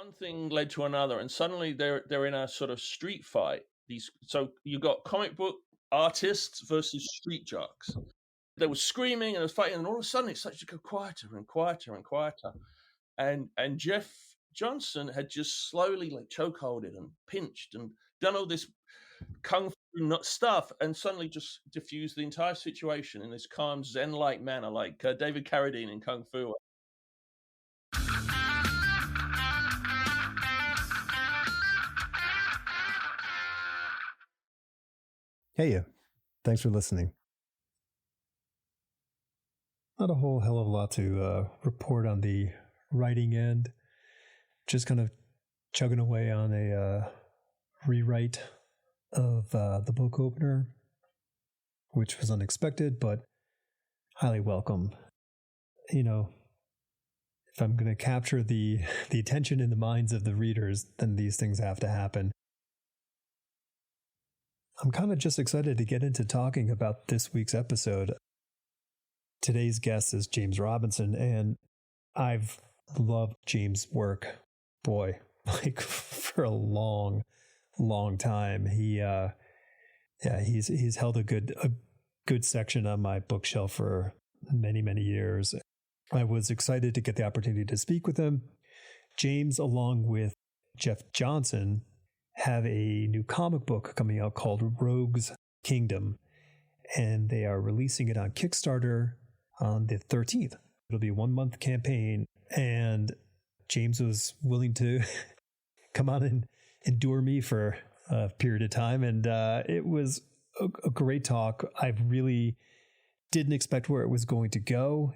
one thing led to another, and suddenly they're in a sort of street fight. So you got comic book artists versus street jocks. They were screaming and they were fighting, and all of a sudden it started to go quieter and quieter and quieter. And Jeff Johnson had just slowly like chokeholded and pinched and done all this kung fu stuff, and suddenly just diffused the entire situation in this calm Zen-like manner, like David Carradine in Kung Fu. Hey, thanks for listening. Not a whole hell of a lot to report on the writing end. Just kind of chugging away on a rewrite of the book opener, which was unexpected, but highly welcome. You know, if I'm going to capture the attention in the minds of the readers, then these things have to happen. I'm kind of just excited to get into talking about this week's episode. Today's guest is James Robinson, and I've loved James' work, boy, like for a long time. He's held a good section on my bookshelf for many years. I was excited to get the opportunity to speak with him. James, along with Jeff Johnson, have a new comic book coming out called Rogue's Kingdom, and they are releasing it on Kickstarter on the 13th. It'll be a 1-month campaign, and James was willing to come on and endure me for a period of time, and it was a great talk. I really didn't expect where it was going to go.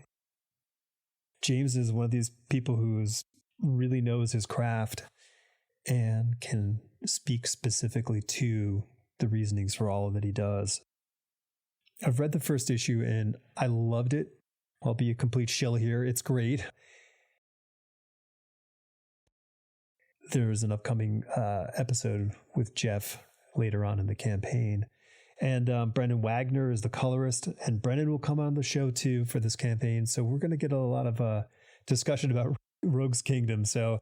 James is one of these people who really knows his craft and can speak specifically to the reasonings for all that he does. I've read the first issue and I loved it. I'll be a complete shill here. It's great. There's an upcoming episode with Jeff later on in the campaign. And Brendan Wagner is the colorist, and Brendan will come on the show too for this campaign. So we're going to get a lot of discussion about Rogue's Kingdom. So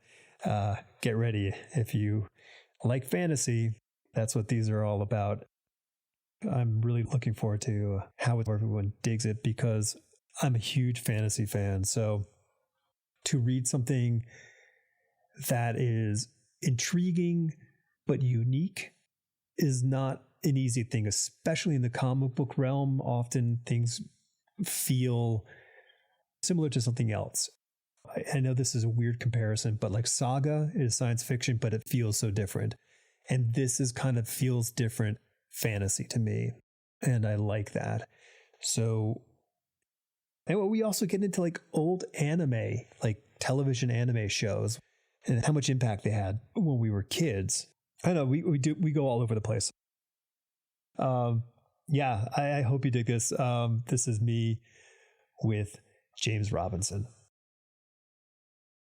get ready. If you like fantasy, that's what these are all about. I'm really looking forward to how everyone digs it, because I'm a huge fantasy fan. So to read something that is intriguing but unique is not an easy thing, especially in the comic book realm. Often things feel similar to something else. I know this is a weird comparison, but like Saga is science fiction, but it feels so different. And this is kind of feels different fantasy to me. And I like that. So, and we also get into like old anime, like television anime shows, and how much impact they had when we were kids. I know we go all over the place. Yeah, I hope you dig this. This is me with James Robinson.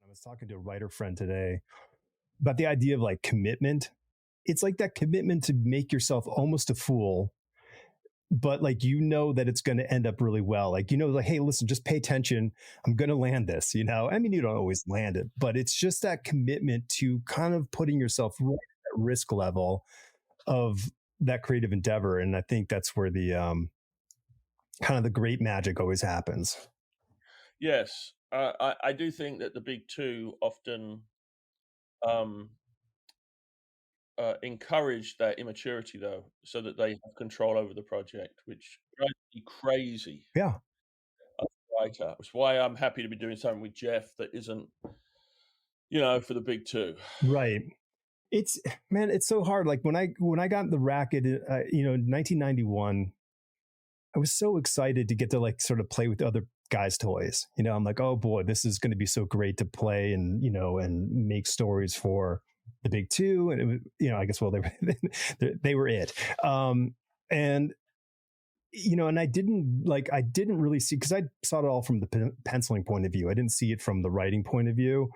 I was talking to a writer friend today about the idea of like commitment. It's like that commitment to make yourself almost a fool, but like, you know, that it's going to end up really well. Like, you know, like, hey, listen, just pay attention. I'm going to land this, you know? I mean, you don't always land it, but it's just that commitment to kind of putting yourself right at that risk level of that creative endeavor. And I think that's where the kind of the great magic always happens. Yes. I do think that the big two often encourage that immaturity, though, so that they have control over the project, which drives me crazy. Yeah. As a writer. Which is why I'm happy to be doing something with Jeff that isn't, you know, for the big two. Right. It's, man, it's so hard. Like when I got the racket, in 1991, I was so excited to get to like sort of play with other guys' toys. You know, I'm like, oh boy, this is going to be so great to play and, you know, and make stories for the big two. And it was, you know, I guess, well, they were it. And, you know, and I didn't really see, because I saw it all from the penciling point of view. I didn't see it from the writing point of view.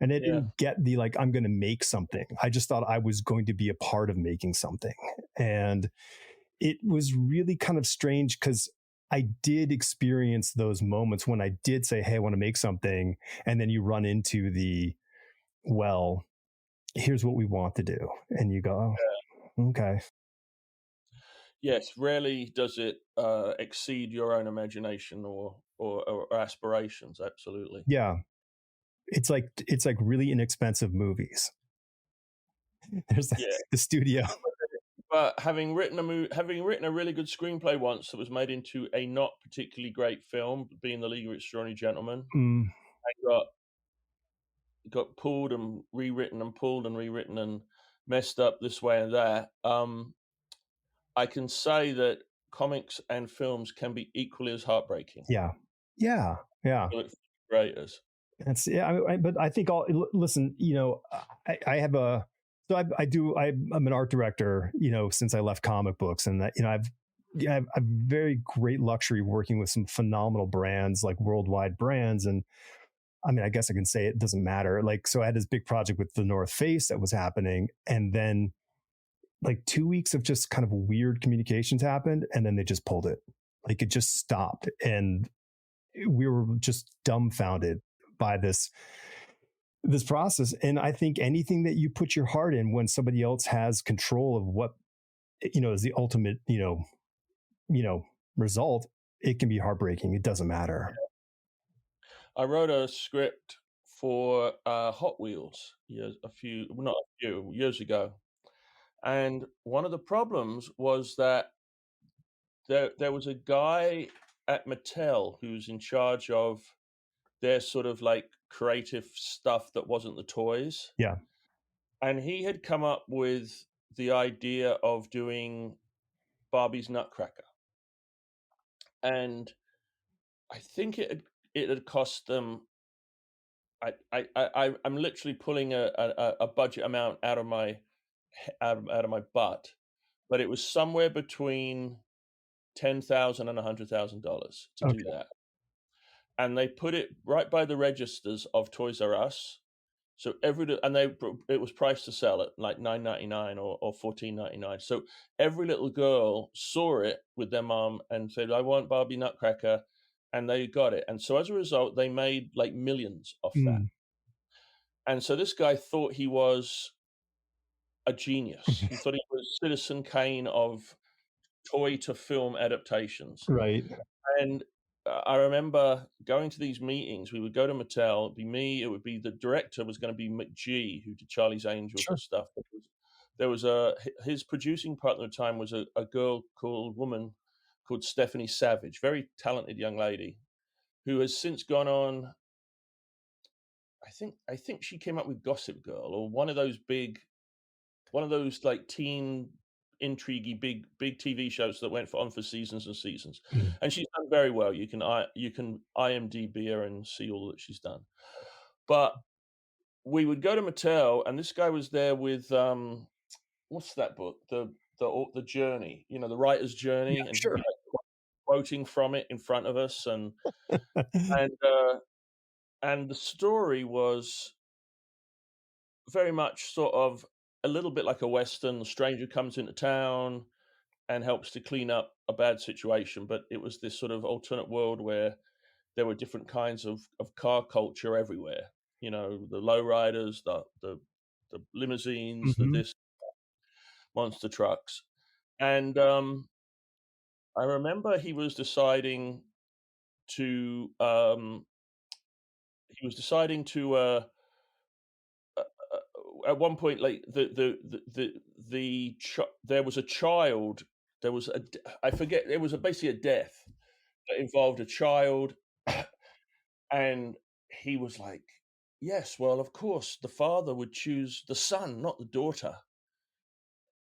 And I didn't get the, like, I'm going to make something. I just thought I was going to be a part of making something. And it was really kind of strange, because I did experience those moments when I did say, hey, I want to make something. And then you run into the, well, here's what we want to do, and you go, oh, okay, Yes, rarely does it exceed your own imagination or aspirations. Absolutely. yeah. It's like really inexpensive movies. There's Yeah. the studio. But having written a really good screenplay once that was made into a not particularly great film, being The League of Extraordinary Gentlemen, Mm, I got pulled and rewritten and pulled and rewritten and messed up this way and that. I can say that comics and films can be equally as heartbreaking yeah, yeah, yeah. for the creators. That's yeah. But I think all listen. I have a so I do. I'm an art director. Since I left comic books, and that I've very great luxury working with some phenomenal brands, like worldwide brands. And I mean, I guess I can say it doesn't matter. Like, so I had this big project with the North Face that was happening, and then like 2 weeks of just kind of weird communications happened, and then they just pulled it. Like, it just stopped, and we were just dumbfounded by this process. And I think anything that you put your heart in when somebody else has control of what is the ultimate result, it can be heartbreaking. It doesn't matter. I wrote a script for Hot Wheels not a few years ago, and one of the problems was that there was a guy at Mattel who's in charge of their sort of like creative stuff that wasn't the toys, Yeah. and he had come up with the idea of doing Barbie's Nutcracker, and I think it had cost them. I'm literally pulling a budget amount out of my butt, but it was somewhere between $10,000 and $100,000 to do Okay. that, and they put it right by the registers of Toys R Us. So it was priced to sell at like $9.99 or $14.99. So every little girl saw it with their mom and said, "I want Barbie Nutcracker," and they got it. And so as a result, they made like millions off that. Mm. And so this guy thought he was a genius. He thought he was Citizen Kane of toy to film adaptations. Right. And I remember going to these meetings. We would go to Mattel. It'd be me. It would be the director was going to be McGee, who did Charlie's Angels Sure. and stuff. There was his producing partner at the time was a woman called Stephanie Savage, very talented young lady, who has since gone on. I think she came up with Gossip Girl or one of those like teen intriguey big TV shows that went on for seasons and seasons, Mm. and she's done very well. You can IMDb her and see all that she's done. But we would go to Mattel, and this guy was there with what's that book? The Journey, the writer's Yeah, journey, and he'd be sure. like quoting from it in front of us, and uh, and the story was very much sort of a little bit like a western. The stranger comes into town and helps to clean up a bad situation. But it was this sort of alternate world where there were different kinds of car culture everywhere. The lowriders, the limousines, the Hmm. this monster trucks, and I remember to he was deciding to at one point, like there was a child. There was I forget. There was basically a death that involved a child, and he was like, "Yes, well, of course, the father would choose the son, not the daughter."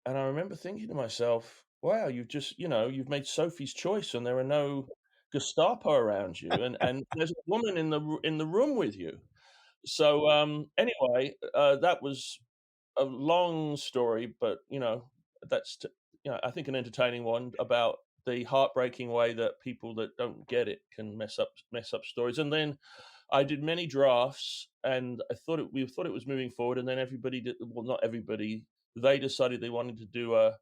And I remember thinking to myself, "Wow, you've made Sophie's choice, and there are no Gestapo around you, and there's a woman in the room with you." So anyway, that was a long story, but that's I think an entertaining one about the heartbreaking way that people that don't get it can mess up stories. And then I did many drafts, and we thought it was moving forward, and then everybody did. Well, not everybody. They decided they wanted to do a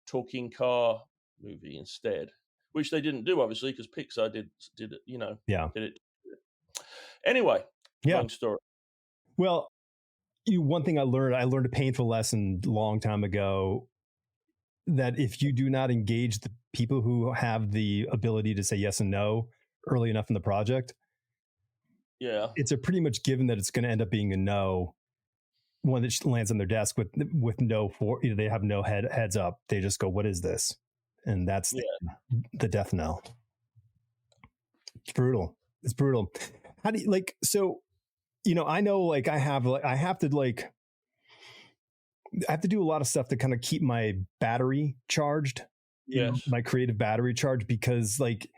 talking car movie instead, which they didn't do obviously because Pixar did it. Yeah. Did it anyway. Yeah. Long story. Well, one thing I learned a painful lesson a long time ago, that if you do not engage the people who have the ability to say yes and no early enough in the project, Yeah. it's a pretty much given that it's going to end up being a no when it lands on their desk with no they have no heads up. They just go, "What is this?" And that's the death knell. It's brutal. It's brutal. How do you like? So, I know like I have to do a lot of stuff to kind of keep my battery charged. Yes. My creative battery charged, because like,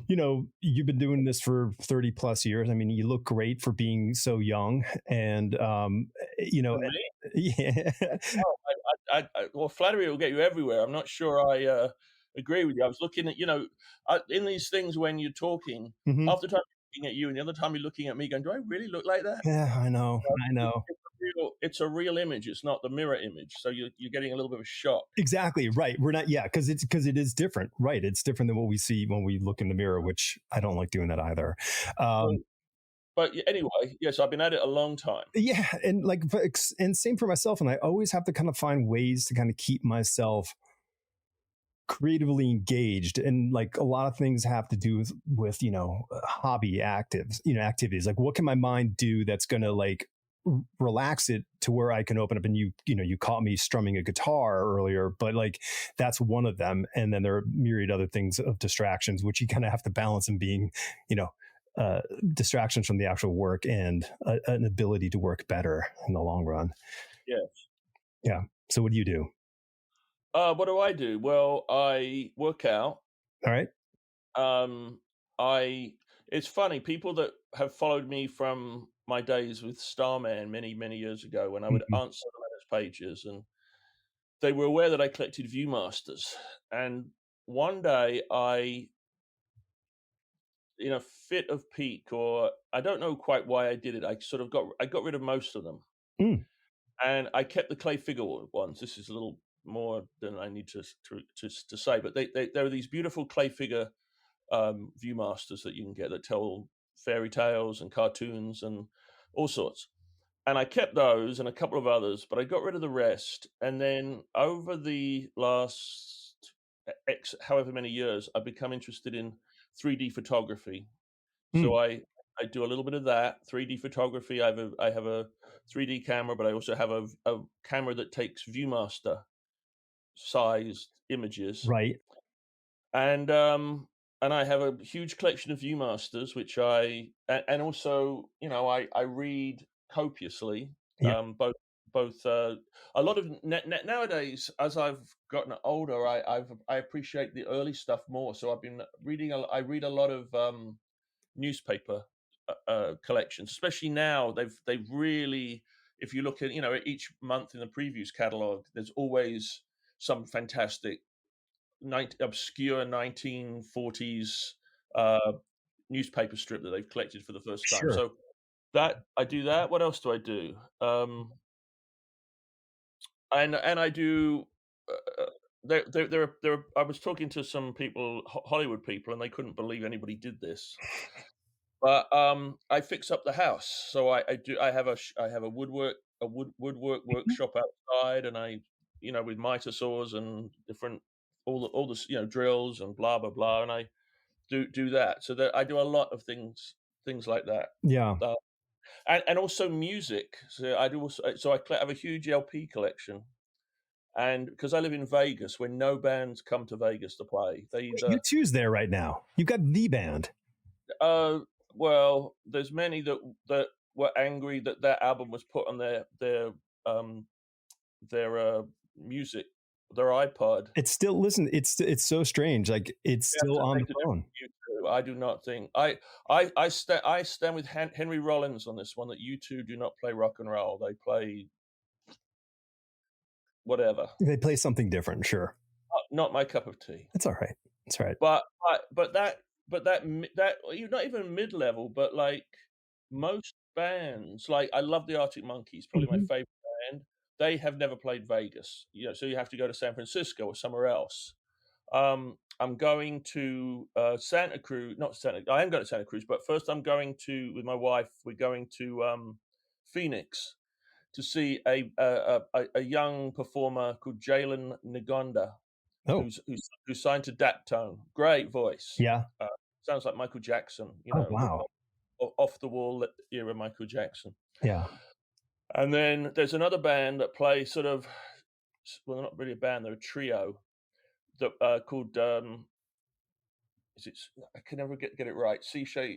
you've been doing this for 30 plus years. I mean, you look great for being so young, and For me? yeah. Oh, well, flattery will get you everywhere. I'm not sure I agree with you. I was looking at, in these things when you're talking, Mhm. half the time I'm looking at you, and the other time you're looking at me, going, "Do I really look like that?" Yeah, I know. I know. It's a real image. It's not the mirror image. So you're getting a little bit of a shock. Exactly right. We're not, yeah, because it is different, right? It's different than what we see when we look in the mirror, which I don't like doing that either. But anyway, yes, I've been at it a long time. Yeah, and like, and same for myself. And I always have to kind of find ways to kind of keep myself creatively engaged, and like a lot of things have to do with hobby activities. Like, what can my mind do that's going to like relax it to where I can open up, and you caught me strumming a guitar earlier, but like that's one of them. And then there are myriad other things of distractions, which you kind of have to balance in being, distractions from the actual work, and an ability to work better in the long run. Yes. Yeah. So what do you do? What do I do? Well, I work out. All right. It's funny, people that have followed me from my days with Starman many, many years ago, when I would Mhm. answer the letters pages, and they were aware that I collected Viewmasters. And one day I, in a fit of pique, or I don't know quite why I did it, I got rid of most of them. Mm. And I kept the clay figure ones. This is a little more than I need to say, but there are these beautiful clay figure Viewmasters that you can get that tell fairy tales and cartoons and all sorts. And I kept those and a couple of others, but I got rid of the rest. And then over the last X however many years, I've become interested in 3D photography. Mm. So I do a little bit of that 3D photography. I have a 3D camera, but I also have a camera that takes Viewmaster sized images, Right. and and I have a huge collection of Viewmasters, which and also I read copiously, Yeah. both a lot of nowadays. As I've gotten older, I appreciate the early stuff more. So I've been reading. I read a lot of newspaper collections, especially now. They've really, if you look at each month in the previews catalog, there's always some fantastic obscure 1940s uh, newspaper strip that they've collected for the first time. Sure. So that I do that. What else do I do? And I do. I was talking to some people, Hollywood people, and they couldn't believe anybody did this. But I fix up the house. So I do. I have a woodwork Mhm. workshop outside, and with miter saws and different all the drills and blah blah blah, and I do that. So that I do a lot of things like that. Yeah. Uh, and also music. So I do also. So have a huge LP collection, and because I live in Vegas, when no bands come to Vegas to play, they Wait, either U2's there right now. You've got the band. Uh, well, there's many that were angry that their album was put on um their music, their iPod. It's still, listen, it's so strange. Like, it's They have still to on they the have to do phone. it with U2. I do not think I stand with Henry Rollins on this one, that U2 do not play rock and roll. They play whatever. They play something different, sure. Not my cup of tea. That's all right. That's right. But that you're not even mid level, but like most bands, like I love the Arctic Monkeys, probably my Mhm. favorite band. They have never played Vegas, so you have to go to San Francisco or somewhere else. I'm going to Santa Cruz, not Santa. I am going to Santa Cruz, but first I'm going to with my wife. We're going to Phoenix to see a young performer called Jalen Ngonda, Oh, who's signed to Daptone. Great voice. yeah. Sounds like Michael Jackson, Oh, wow. off the wall era Michael Jackson. Yeah. And then there's another band that play sort of, well, they're not really a band; they're a trio that called is it? I can never get it right. Say she,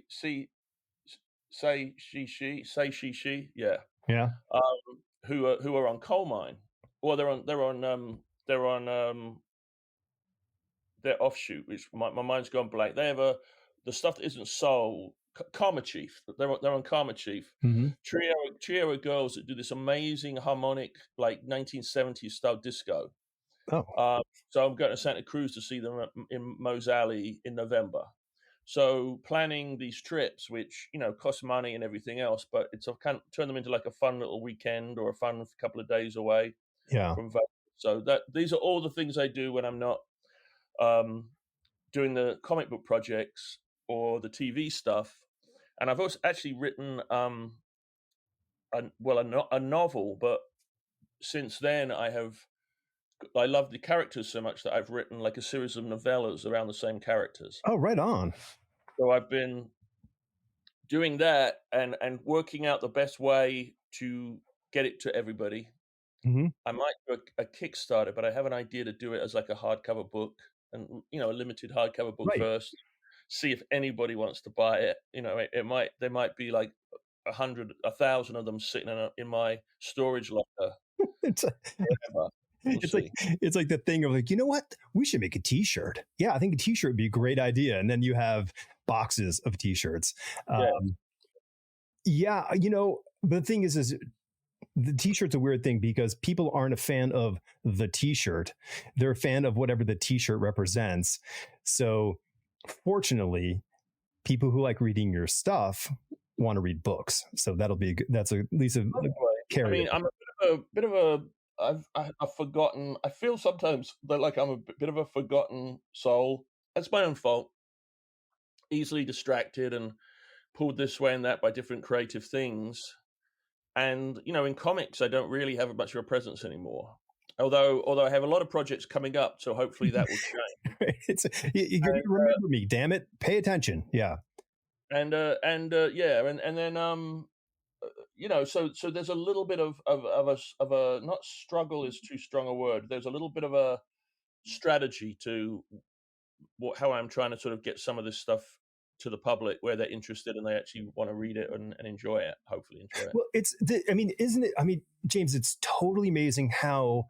yeah. Yeah. Who are on Coal Mine? Well, they're on their offshoot, which my mind's gone blank. They have the stuff that isn't soul. Karma Chief. They're on Karma Chief. Hmm. Trio of girls that do this amazing harmonic, like 1970s style disco. Oh, So I'm going to Santa Cruz to see them in Mose Alley in November. So planning these trips, which cost money and everything else, but it's a kind of turn them into like a fun little weekend or a fun couple of days away yeah. from Vegas. So these are all the things I do when I'm not doing the comic book projects or the TV stuff. And I've also actually written a novel, but since then I love the characters so much that I've written like a series of novellas around the same characters. Oh, right on. So I've been doing that and working out the best way to get it to everybody. Hmm. I might do a Kickstarter, but I have an idea to do it as like a hardcover book, and a limited hardcover book Right. first. See if anybody wants to buy it. There might be like 1,000 of them sitting in my storage locker. It's Forever. We'll it's see. like the thing of like, you know what? We should make a T-shirt. Yeah, I think a T-shirt would be a great idea. And then you have boxes of T-shirts. Yeah. Yeah, but the thing is the T-shirt's a weird thing because people aren't a fan of the T-shirt. They're a fan of whatever the T-shirt represents. So fortunately, people who like reading your stuff want to read books. So that's at least a I mean, I'm a bit of a I've forgotten. I feel sometimes that like I'm a bit of a forgotten soul. That's my own fault. Easily distracted and pulled this way and that by different creative things. And in comics, I don't really have much of a presence anymore. Although I have a lot of projects coming up, so hopefully that will change. You remember me, damn it. Pay attention. Yeah. And then so there's a little bit of a not struggle is too strong a word. There's a little bit of a strategy to how I'm trying to sort of get some of this stuff to the public where they're interested and they actually want to read it and enjoy it. Hopefully enjoy it. Well, isn't it? I mean, James, it's totally amazing how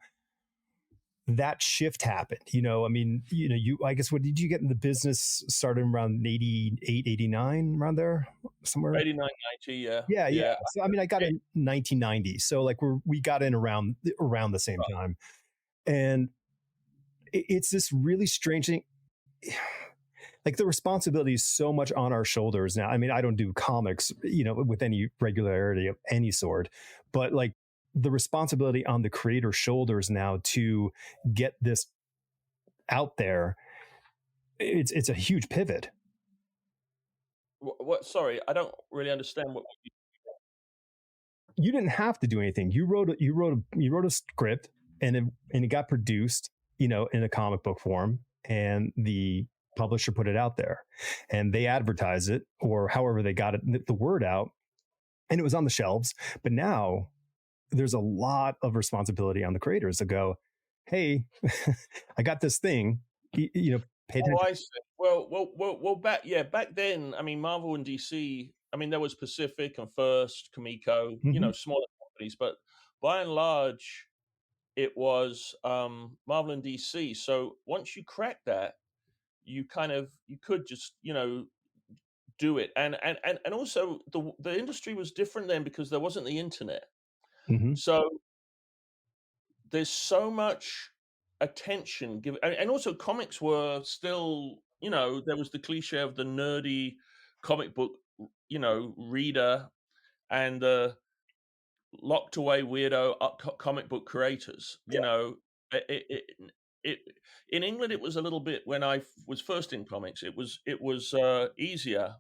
that shift happened. I guess, what did you get in the business started around 88, 89, around there somewhere? 89, 90, yeah. Yeah. So, I mean, I got in 1990. So like we got in around the same time. And it's this really strange thing. Like the responsibility is so much on our shoulders now. I mean, I don't do comics, with any regularity of any sort, but like the responsibility on the creator's shoulders now to get this out there. It's a huge pivot. What? Sorry, I don't really understand what. You didn't have to do anything. You wrote a script, and it got produced, in a comic book form, and the publisher put it out there, and they advertised it, or however they got the word out, and it was on the shelves. But now there's a lot of responsibility on the creators to go, hey, I got this thing, pay attention. I see. Well, back then, I mean, Marvel and DC, I mean, there was Pacific and First, Comico, smaller companies, but by and large, it was Marvel and DC. So once you crack that, you could just, do it. And also the industry was different then because there wasn't the internet. Mm-hmm. So there's so much attention given, and also comics were still, there was the cliche of the nerdy comic book, reader and the locked away weirdo comic book creators. It in England it was a little bit, when I was first in comics, it was easier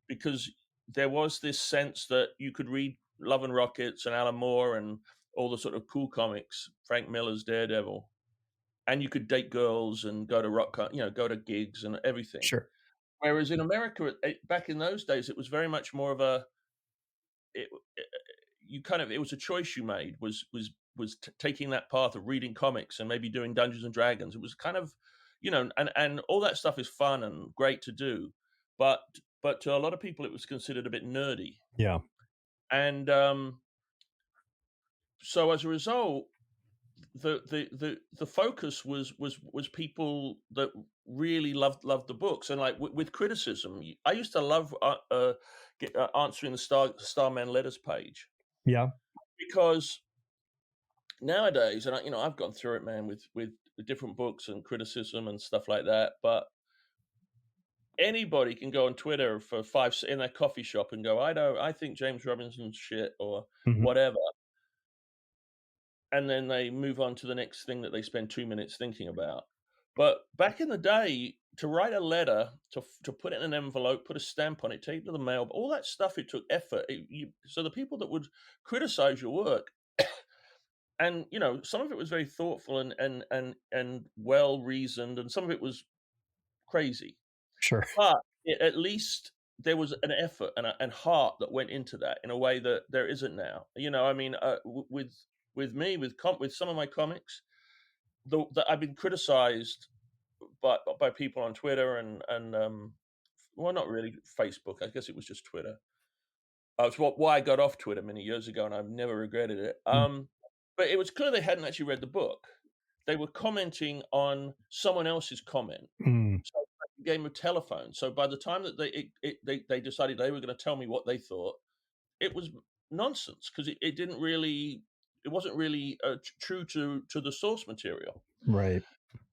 because there was this sense that you could read Love and Rockets and Alan Moore and all the sort of cool comics, Frank Miller's Daredevil, and you could date girls and go to go to gigs and everything. Sure. Whereas in America, back in those days, it was very much more of a it, it was a choice you made was taking that path of reading comics and maybe doing Dungeons and Dragons. It was kind of, and all that stuff is fun and great to do, but to a lot of people it was considered a bit nerdy. Yeah. And so as a result, the focus was people that really loved the books. And like with criticism, I used to love answering the Starman letters page. Yeah. Because nowadays, and I've gone through it, man, with different books and criticism and stuff like that, but anybody can go on Twitter for in their coffee shop and go, I think James Robinson's shit or whatever. And then they move on to the next thing that they spend 2 minutes thinking about. But back in the day, to write a letter, to put it in an envelope, put a stamp on it, take it to the mail, all that stuff, it took effort. So the people that would criticize your work, and some of it was very thoughtful and well reasoned, and some of it was crazy. Sure. But at least there was an effort and heart that went into that in a way that there isn't now. With me, with some of my comics, that I've been criticized by people on Twitter and well, not really Facebook. I guess it was just Twitter. It's why I got off Twitter many years ago, and I've never regretted it. But it was clear they hadn't actually read the book. They were commenting on someone else's comment. So it was like a game of telephone. So by the time that they decided they were going to tell me what they thought, it was nonsense because it wasn't really true to the source material. Right.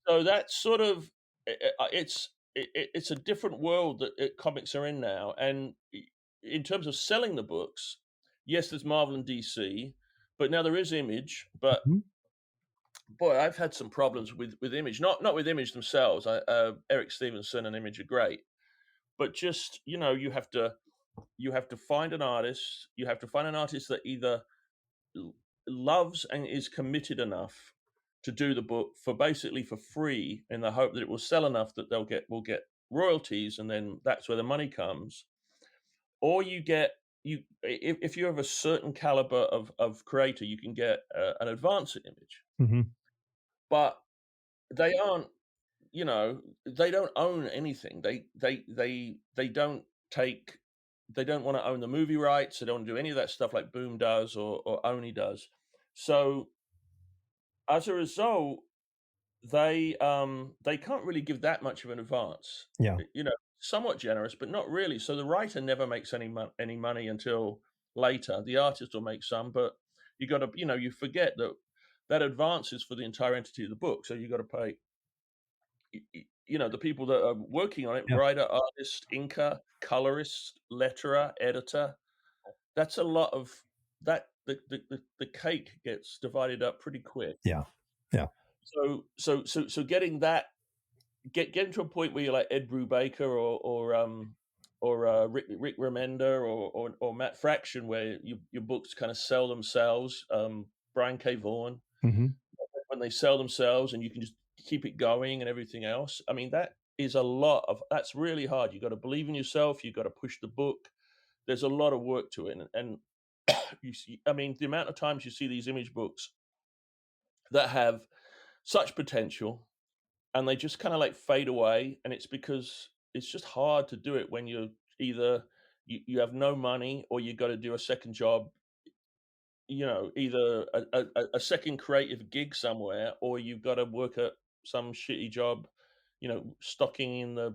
So that's sort of it's a different world that comics are in now. And in terms of selling the books, yes, there's Marvel and DC, but now there is Image. But boy, I've had some problems with Image. Not with Image themselves. Eric Stevenson and Image are great, but just you have to find an artist. You have to find an artist that either loves and is committed enough to do the book for free, in the hope that it will sell enough that we'll get royalties, and then that's where the money comes. Or if you have a certain caliber of creator, you can get an advance at Image. But they aren't, they don't own anything. They don't want to own the movie rights. They don't want to do any of that stuff like Boom does or Oni does. So as a result, they can't really give that much of an advance. Yeah. Somewhat generous, but not really. So the writer never makes any money until later. The artist will make some, but you got to, you forget that advance is for the entire entity of the book. So you got to pay, the people that are working on it, writer, artist, inker, colorist, letterer, editor. That's a lot of that. The cake gets divided up pretty quick. Yeah. Yeah. So getting that, getting to a point where you're like Ed Brubaker or Rick Remender or Matt Fraction, where your books kind of sell themselves. Brian K. Vaughan, when they sell themselves, and you can just keep it going and everything else. I mean, that's really hard. You got to believe in yourself. You got to push the book. There's a lot of work to it, and the amount of times you see these Image books that have such potential, and they just kind of like fade away, and it's because it's just hard to do it when you're either you have no money, or you got to do a second job, either a second creative gig somewhere, or you've got to work at some shitty job, stocking in the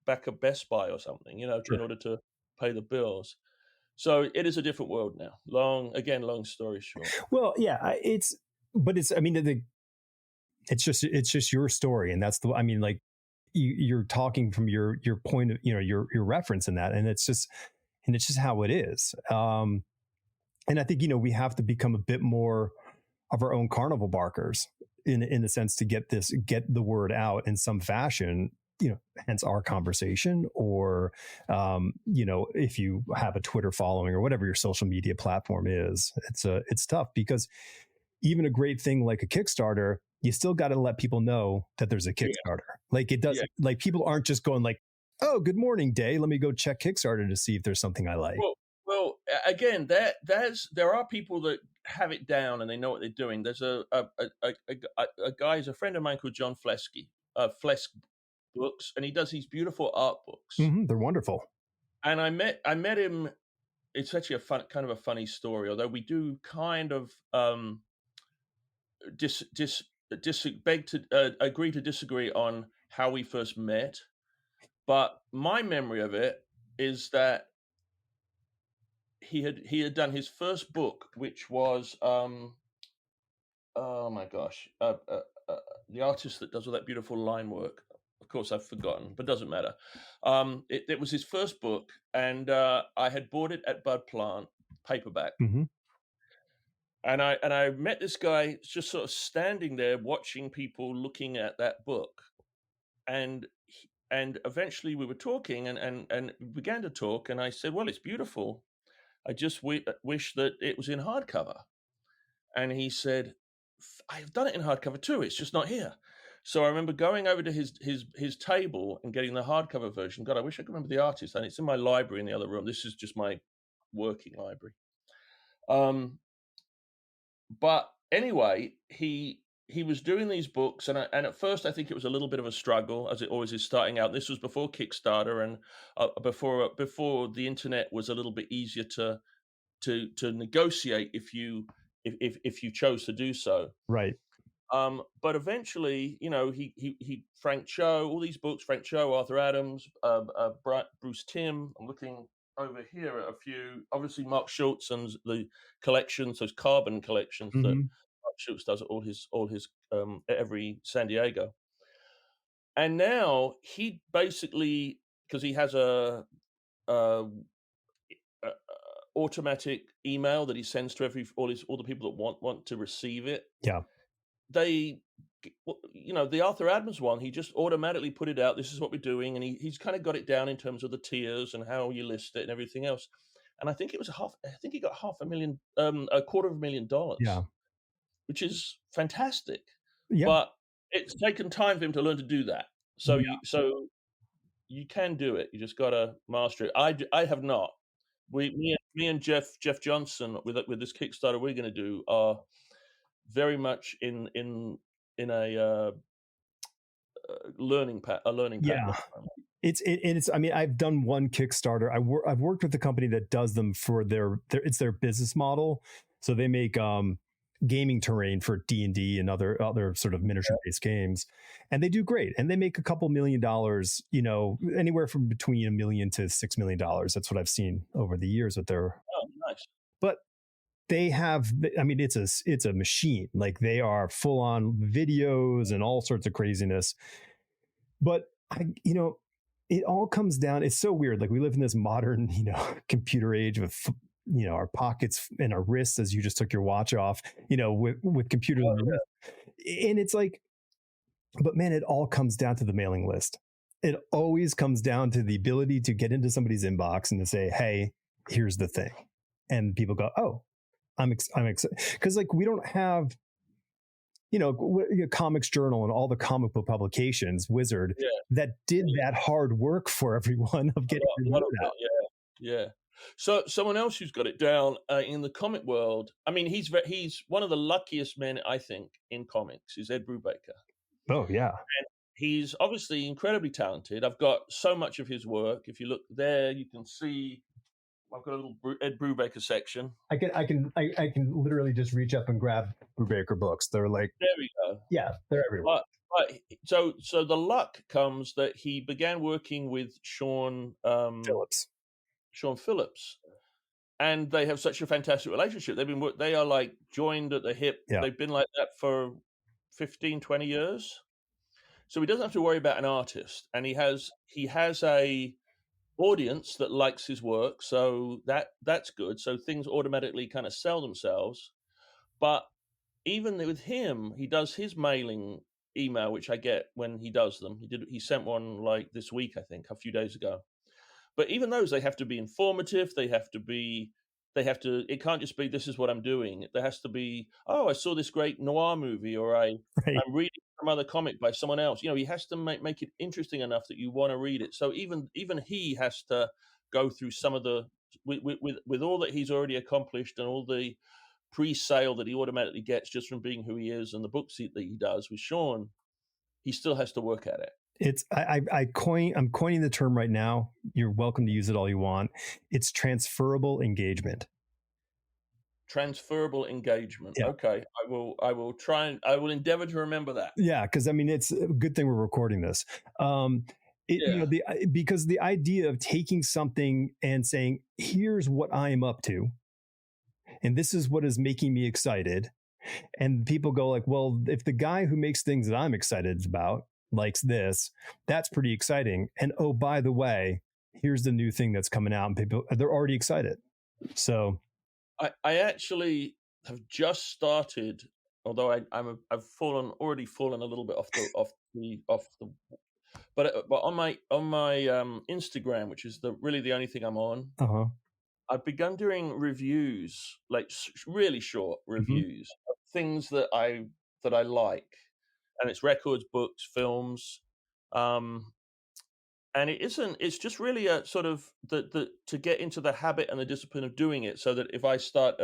back of Best Buy or something, in order to pay the bills. So it is a different world now. Long story short. Well, yeah, it's just your story, and that's like you're talking from your point of your reference in that, and it's just how it is. And I think we have to become a bit more of our own carnival barkers in the sense to get the word out in some fashion hence our conversation, or if you have a Twitter following or whatever your social media platform is, it's tough because even a great thing like a Kickstarter, you still got to let people know that there's a Kickstarter. Like it doesn't, like people aren't just going like, oh, good morning, Day, let me go check Kickstarter to see if there's something I like. Well, again, there are people that have it down and they know what they're doing. There's a guy, he's a friend of mine called John Flesky, Flesk Books, and he does these beautiful art books. They're wonderful. And I met him. It's actually kind of a funny story, although we do kind of agree to disagree on how we first met. But my memory of it is that he had done his first book, which was oh my gosh, the artist that does all that beautiful line work. Of course, I've forgotten, but doesn't matter. It was his first book, and I had bought it at Bud Plant paperback. And I met this guy just sort of standing there watching people looking at that book, and eventually we were talking and began to talk, and I said, well, it's beautiful. I just wish that it was in hardcover. And he said, I've done it in hardcover too. It's just not here. So I remember going over to his table and getting the hardcover version. God, I wish I could remember the artist. And it's in my library in the other room. This is just my working library. But anyway, he was doing these books, and at first I think it was a little bit of a struggle, as it always is starting out. This was before Kickstarter and before the internet was a little bit easier to negotiate if you chose to do so. Right. But eventually, he Frank Cho, all these books, Frank Cho, Arthur Adams, Bruce Timm. I'm looking over here at a few, obviously Mark Schultz and the collections, those carbon collections that Mark Schultz does at all his every San Diego. And now he basically, because he has a automatic email that he sends to all the people that want to receive it. Yeah. The Arthur Adams one, he just automatically put it out. This is what we're doing, and he's kind of got it down in terms of the tiers and how you list it and everything else. And I think he got $250,000, $250,000. Yeah, which is fantastic. Yeah. But it's taken time for him to learn to do that. So you can do it. You just got to master it. I have not. Me and Jeff Johnson with this Kickstarter we're going to do are very much in a learning path. Yeah. It's I mean, I've done one Kickstarter. I've worked with the company that does them for their it's their business model. So they make gaming terrain for D&D and other sort of miniature based games, and they do great, and they make a couple $1 million, anywhere from between $1 million to $6 million. That's what I've seen over the years with their nice. But they have, I mean, it's a machine. Like they are full on videos and all sorts of craziness. But it all comes down, it's so weird. Like we live in this modern, computer age with our pockets and our wrists, as you just took your watch off, with computers on your wrist. And it's like, but man, it all comes down to the mailing list. It always comes down to the ability to get into somebody's inbox and to say, hey, here's the thing. And people go, oh, I'm excited. Because like we don't have, Comics Journal and all the comic book publications, Wizard, that did that hard work for everyone of getting it out. Yeah. So someone else who's got it down in the comic world, I mean, he's one of the luckiest men, I think, in comics, is Ed Brubaker. Oh, yeah. And he's obviously incredibly talented. I've got so much of his work. If you look there, you can see I've got a little Ed Brubaker section. I can literally just reach up and grab Brubaker books. They're like, there we go. Yeah, they're everywhere. But so the luck comes that he began working with Sean Phillips, and they have such a fantastic relationship. They are like joined at the hip. Yeah. They've been like that for 15, 20 years. So he doesn't have to worry about an artist, and he has a audience that likes his work, so that's good. So things automatically kind of sell themselves. But even with him, he does his mailing email, which I get when he does them. He sent one like this week, I think, a few days ago. But even those, they have to be informative. It can't just be, this is what I'm doing. There has to be, oh, I saw this great noir movie, or I'm Right. reading some other comic by someone else. You know, he has to make it interesting enough that you want to read it. So even he has to go through some of the, with all that he's already accomplished and all the pre-sale that he automatically gets just from being who he is and the books that he does with Sean, he still has to work at it. I'm coining the term right now. You're welcome to use it all you want. It's transferable engagement. Transferable engagement. Yeah. Okay, I will endeavor to remember that. Yeah, because I mean, it's a good thing we're recording this. Because the idea of taking something and saying, here's what I am up to, and this is what is making me excited. And people go like, well, if the guy who makes things that I'm excited about likes this, that's pretty exciting. And oh, by the way, here's the new thing that's coming out, and people, they're already excited. So I actually have just started, although I've already fallen a little bit off the but on my Instagram, which is really the only thing I'm on, I've begun doing reviews, like really short reviews of things that I like, and it's records, books, films, and it's just really a sort of to get into the habit and the discipline of doing it, so that if I start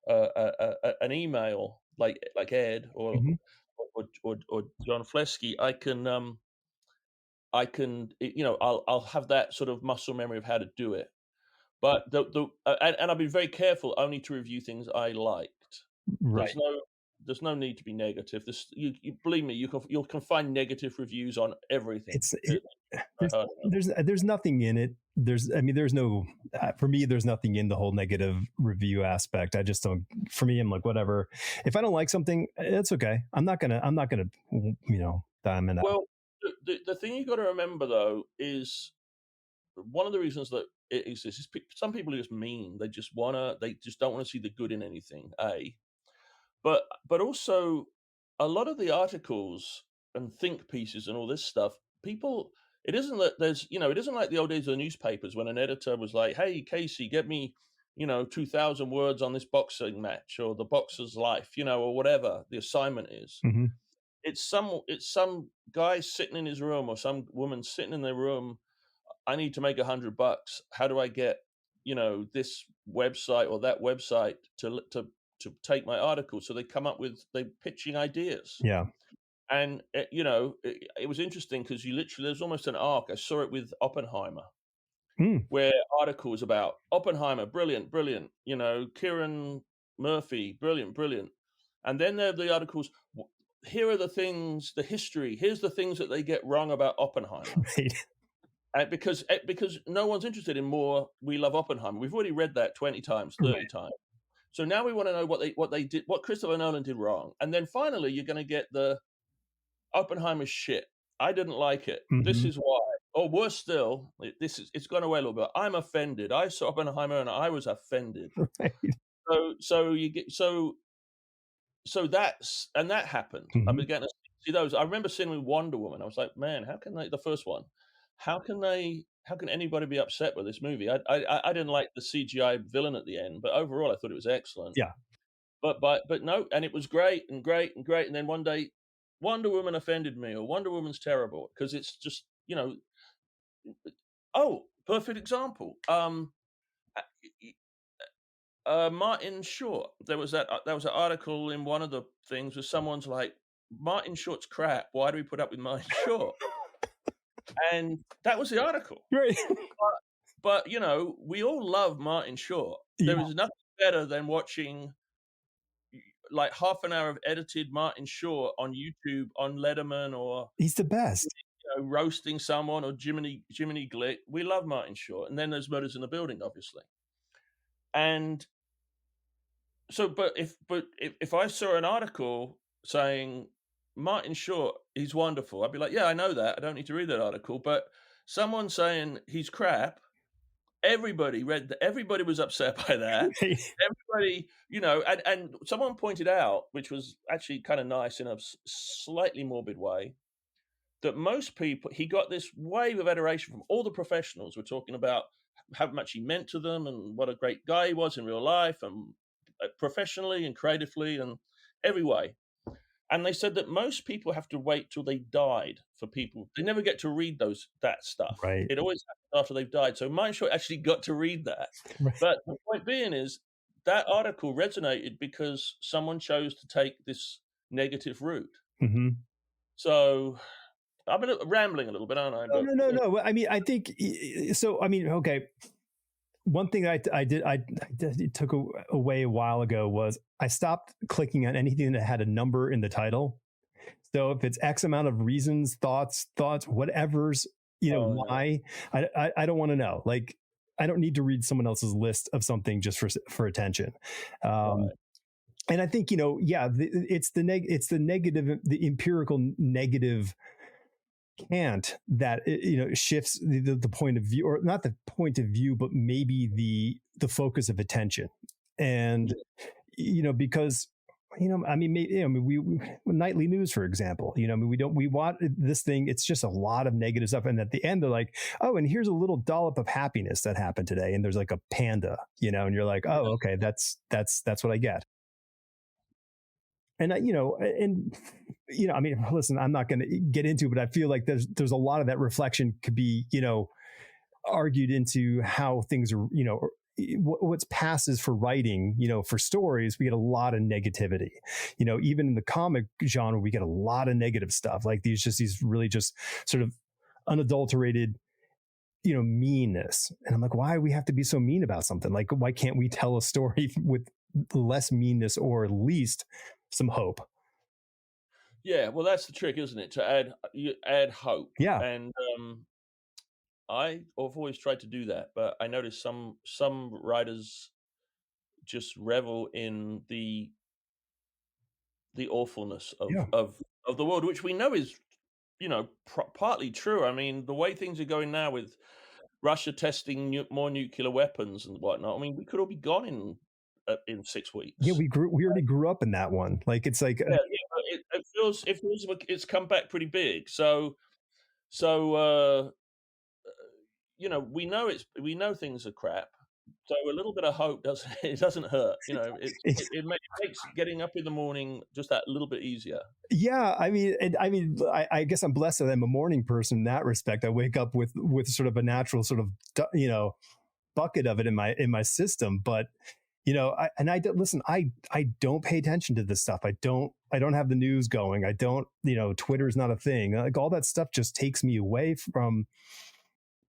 an email like Ed or John Flesky, I can I'll have that sort of muscle memory of how to do it. But and I've been very careful only to review things I liked. right. There's no need to be negative. You believe me, you can find negative reviews on everything. There's nothing in it. There's no, for me, there's nothing in the whole negative review aspect. I just don't, for me, I'm like, whatever. If I don't like something, it's okay. I'm not gonna, diamond out. Well, the thing you got to remember though is one of the reasons that it exists is some people are just mean. They just don't want to see the good in anything. But also a lot of the articles and think pieces and all this stuff, it isn't that it isn't like the old days of the newspapers when an editor was like, hey, Casey, get me, 2,000 words on this boxing match or the boxer's life, or whatever the assignment is. Mm-hmm. It's some guy sitting in his room or some woman sitting in their room. I need to make $100. How do I get, this website or that website to take my article? So they pitching ideas. Yeah. And it was interesting because there's almost an arc. I saw it with Oppenheimer, where articles about Oppenheimer, brilliant, Kieran Murphy, brilliant. And then there are the articles, here are the things, the history, here's the things that they get wrong about Oppenheimer. Right. Because no one's interested in more. We love Oppenheimer. We've already read that 20 times, 30 times. So now we want to know what they did, what Christopher Nolan did wrong. And then finally, you're going to get the Oppenheimer shit. I didn't like it. Mm-hmm. This is why. Or worse still, it's gone away a little bit. I'm offended. I saw Oppenheimer and I was offended. Right. So that happened. Mm-hmm. I began to see those. I remember seeing with Wonder Woman. I was like, man, how can the first one? How can anybody be upset with this movie? I didn't like the CGI villain at the end, but overall I thought it was excellent. Yeah. But no, and it was great. And then one day Wonder Woman offended me, or Wonder Woman's terrible, because it's just, perfect example. Martin Short. There was an article in one of the things where someone's like, Martin Short's crap. Why do we put up with Martin Short? And that was the article. Right. But we all love Martin Short. Yeah. There is nothing better than watching like half an hour of edited Martin Short on YouTube, on Letterman, or he's the best. Roasting someone, or Jiminy Glick. We love Martin Short. And then there's Murders in the Building, obviously. And so, but if I saw an article saying Martin Short, he's wonderful, I'd be like, yeah, I know that. I don't need to read that article. But someone saying he's crap, Everybody read that. Everybody was upset by that. Everybody, and someone pointed out, which was actually kind of nice in a slightly morbid way, that most people, he got this wave of adoration from all the professionals. We're talking about how much he meant to them and what a great guy he was in real life and professionally and creatively and every way. And they said that most people have to wait till they died for people. They never get to read that stuff. Right. It always happens after they've died. So Mindshot actually got to read that. Right. But the point being is that article resonated because someone chose to take this negative route. Mm-hmm. So I've been rambling a little bit, aren't I? No. I mean, I think so. I mean, okay. One thing I took away a while ago was I stopped clicking on anything that had a number in the title. So if it's X amount of reasons, thoughts, whatever's, why, I don't want to know. Like, I don't need to read someone else's list of something just for attention. Right. And I think, it's the negative, the empirical negative cant that shifts the point of view, or not the point of view, but maybe the focus of attention. And because we nightly news, for example, we want this thing, it's just a lot of negative stuff, and at the end they're like, oh, and here's a little dollop of happiness that happened today, and there's like a panda, and you're like, oh, okay, that's what I get. And I mean, listen, I'm not going to get into it, but I feel like there's a lot of that reflection could be, argued into how things are, what's passes for writing, for stories. We get a lot of negativity, even in the comic genre, we get a lot of negative stuff, like these really just sort of unadulterated, meanness. And I'm like, why do we have to be so mean about something? Like, why can't we tell a story with less meanness, or at least some hope? Yeah, well, that's the trick, isn't it? To add hope. Yeah. And I've always tried to do that, but I noticed some writers just revel in the awfulness of the world, which we know is, partly true. I mean, the way things are going now with Russia testing more nuclear weapons and whatnot, I mean, we could all be gone in 6 weeks. Yeah, we already grew up in that one. Like, it's like, it feels like it's come back pretty big. So we know things are crap. So a little bit of hope doesn't hurt. It makes getting up in the morning just that little bit easier. Yeah, I mean, I guess I'm blessed that I'm a morning person in that respect. I wake up with sort of a natural sort of bucket of it in my system. But I don't pay attention to this stuff. I don't have the news going. I don't, Twitter's not a thing. Like, all that stuff just takes me away from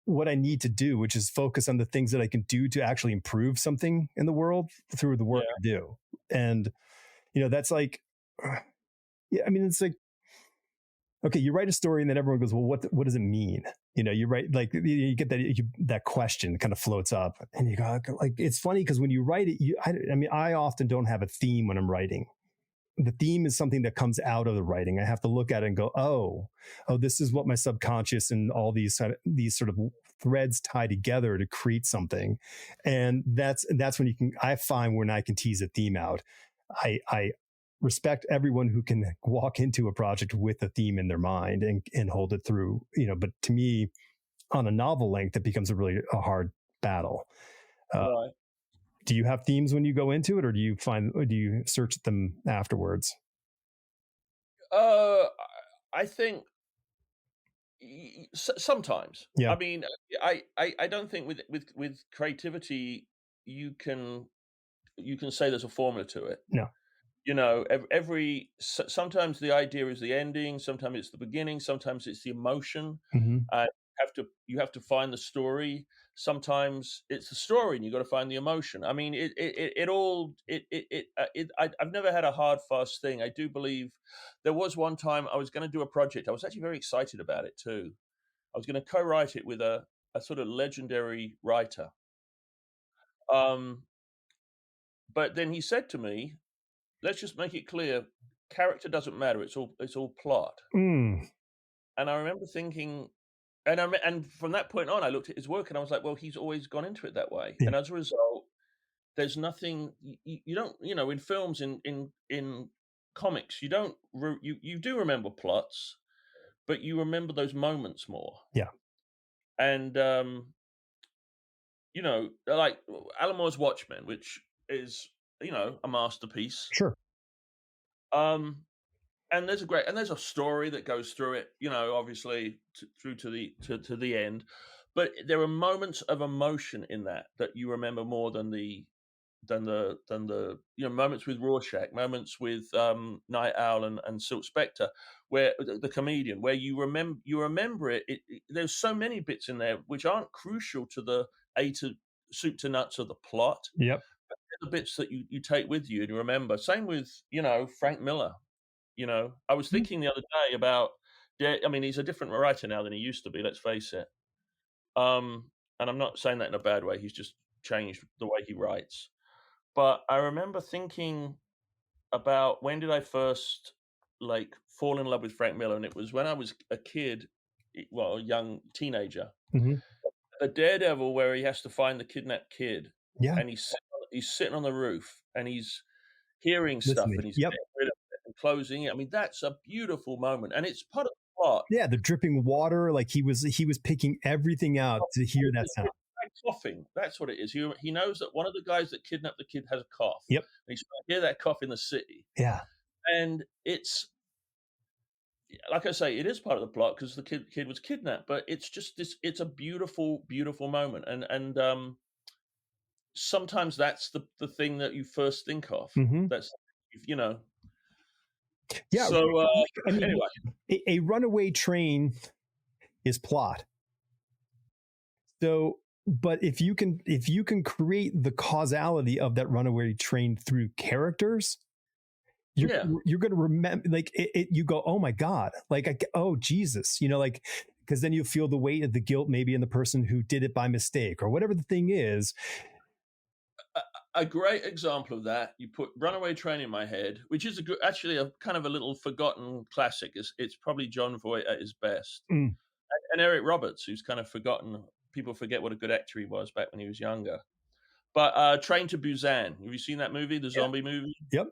what I need to do, which is focus on the things that I can do to actually improve something in the world through the work I do. And, that's like, yeah, I mean, it's like, okay, you write a story and then everyone goes, well, what does it mean? You write, like, you get that question kind of floats up, and you go, like, it's funny because when you write it, I often don't have a theme when I'm writing. The theme is something that comes out of the writing. I have to look at it and go, oh, this is what my subconscious and all these sort of threads tie together to create something. And that's when I find when I can tease a theme out. I respect everyone who can walk into a project with a theme in their mind and hold it through, but to me, on a novel length, it becomes a hard battle. Right. Do you have themes when you go into it, or do you search them afterwards? I think sometimes. Yeah. I mean, I don't think with creativity you can say there's a formula to it. No. Sometimes the idea is the ending, sometimes it's the beginning, sometimes it's the emotion. Mm-hmm. You have to find the story. Sometimes it's the story, and you got to find the emotion. I mean, I've never had a hard, fast thing. I do believe there was one time I was going to do a project. I was actually very excited about it too. I was going to co-write it with a sort of legendary writer. But then he said to me, let's just make it clear, character doesn't matter. It's all plot. Mm. And I remember thinking, and from that point on, I looked at his work and I was like, well, he's always gone into it that way. Yeah. And as a result, there's nothing you don't, in films, in comics, you don't you do remember plots, but you remember those moments more. Yeah. And like Alan Moore's Watchmen, which is, a masterpiece. Sure. And there's a story that goes through it, obviously through to the end. But there are moments of emotion in that you remember more than the moments with Rorschach, moments with Night Owl and Silk Spectre, where the comedian, where you remember it. There's so many bits in there which aren't crucial to the soup to nuts of the plot. Yep. The bits that you take with you and you remember. Same with Frank Miller. I was thinking the other day about. I mean, he's a different writer now than he used to be. Let's face it. And I'm not saying that in a bad way. He's just changed the way he writes. But I remember thinking about when did I first fall in love with Frank Miller, and it was when I was a kid, a young teenager. Mm-hmm. A Daredevil where he has to find the kidnapped kid, Yeah. and he's sitting on the roof and he's hearing stuff and he's Yep. getting rid of it and closing it. I mean, that's a beautiful moment, and it's part of the plot. Yeah, the dripping water, like he was picking everything out to hear that sound. Coughing, that's what it is. He knows that one of the guys that kidnapped the kid has a cough. Yep. And he's trying to hear that cough in the city. Yeah. And it's, like I say, it is part of the plot because the kid was kidnapped, but it's just it's a beautiful, beautiful moment. And sometimes that's the thing that you first think of. Mm-hmm. That's, Yeah. So anyway, a runaway train is plot. So, but if you can create the causality of that runaway train through characters, you're going to remember, like you go, oh my God, like, oh Jesus, like, because then you feel the weight of the guilt maybe in the person who did it by mistake or whatever the thing is. A great example of that, you put Runaway Train in my head, which is actually a kind of a little forgotten classic. It's probably John Voight at his best. And Eric Roberts, who's kind of forgotten. People forget what a good actor he was back when he was younger. But Train to Busan, have you seen that movie, the zombie movie? Yep.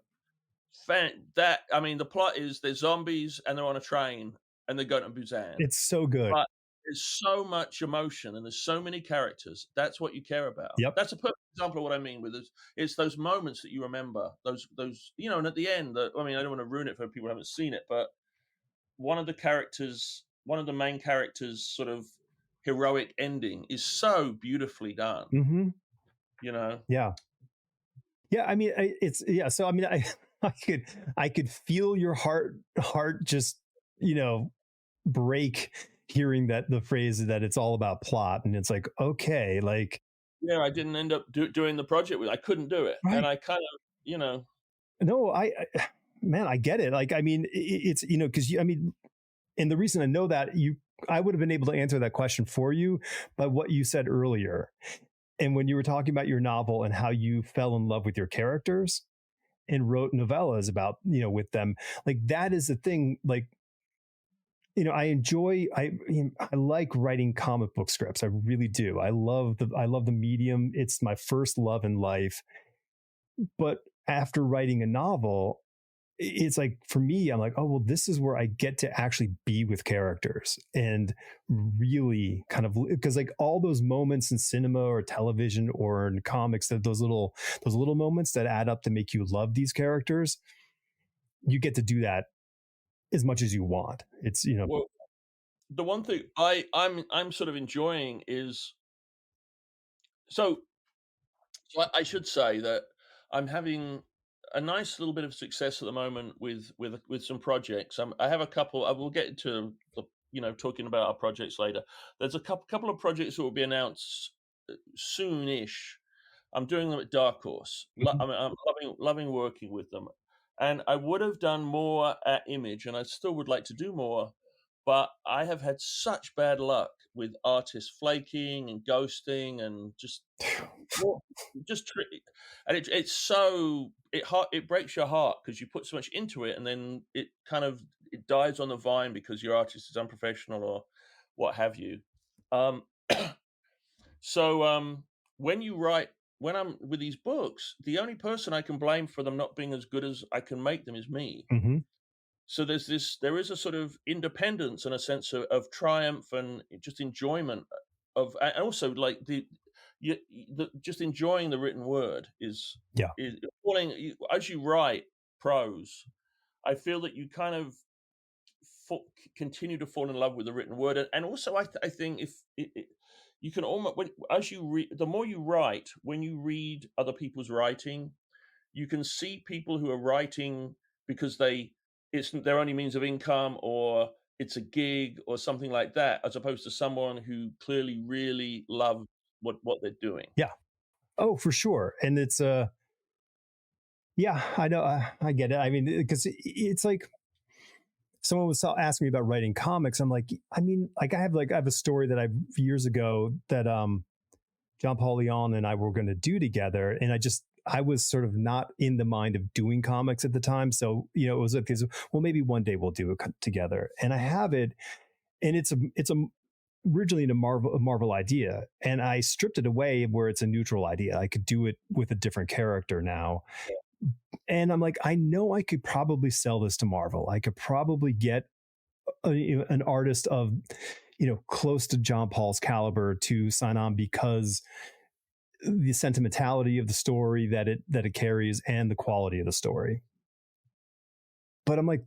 I mean, the plot is there's zombies and they're on a train and they're going to Busan. It's so good. But there's so much emotion and there's so many characters. That's what you care about. Yep. That's a perfect example of what I mean with it. It's those moments that you remember, those, and at the end, I mean, I don't want to ruin it for people who haven't seen it, but one of the main characters' sort of heroic ending is so beautifully done. Mm-hmm. Yeah. I mean, so I mean, I could feel your heart just break hearing that the phrase that it's all about plot, and it's like, okay, like, yeah, I didn't end up doing the project I couldn't do it, right. And I kind of no, I get it. Like, I mean, it's because I mean, and the reason I know that I would have been able to answer that question for you by what you said earlier. And when you were talking about your novel and how you fell in love with your characters and wrote novellas about, with them, like that is the thing, like, I like writing comic book scripts. I really do. I love the medium. It's my first love in life. But after writing a novel, it's like, for me, I'm like, oh, well, this is where I get to actually be with characters and really kind of, because like all those moments in cinema or television or in comics, that those little moments that add up to make you love these characters, you get to do that as much as you want. It's, well, the one thing I'm sort of enjoying is, so I should say that I'm having a nice little bit of success at the moment with some projects. I have a couple. I will get into talking about our projects later. There's a couple of projects that will be announced soon-ish. I'm doing them at Dark Horse. I'm loving working with them, and I would have done more at Image, and I still would like to do more. But I have had such bad luck with artists flaking and ghosting and and it's so it breaks your heart because you put so much into it and then it dies on the vine because your artist is unprofessional what have you. Um, so when I'm with these books, the only person I can blame for them not being as good as I can make them is me. Hmm. So there is a sort of independence and a sense of triumph and just enjoyment and also like just enjoying the written word Yeah. is as you write prose. I feel that you kind of continue to fall in love with the written word, and also I think if you can almost as you read, the more you write, when you read other people's writing, you can see people who are writing because it's their only means of income, or it's a gig or something like that, as opposed to someone who clearly really loves what they're doing. Yeah. Oh, for sure. And it's yeah, I know. I get it. I mean, because it's like someone was asking me about writing comics. I'm like, I mean, like I have a story that I years ago that John Paul Leon and I were going to do together, and I was sort of not in the mind of doing comics at the time. So, you know, it was like, well, maybe one day we'll do it together. And I have it, and it's a originally a Marvel idea, and I stripped it away where it's a neutral idea. I could do it with a different character now. And I'm like, I know I could probably sell this to Marvel. I could probably get an artist of, you know, close to John Paul's caliber to sign on, because the sentimentality of the story that it carries and the quality of the story. But I'm like,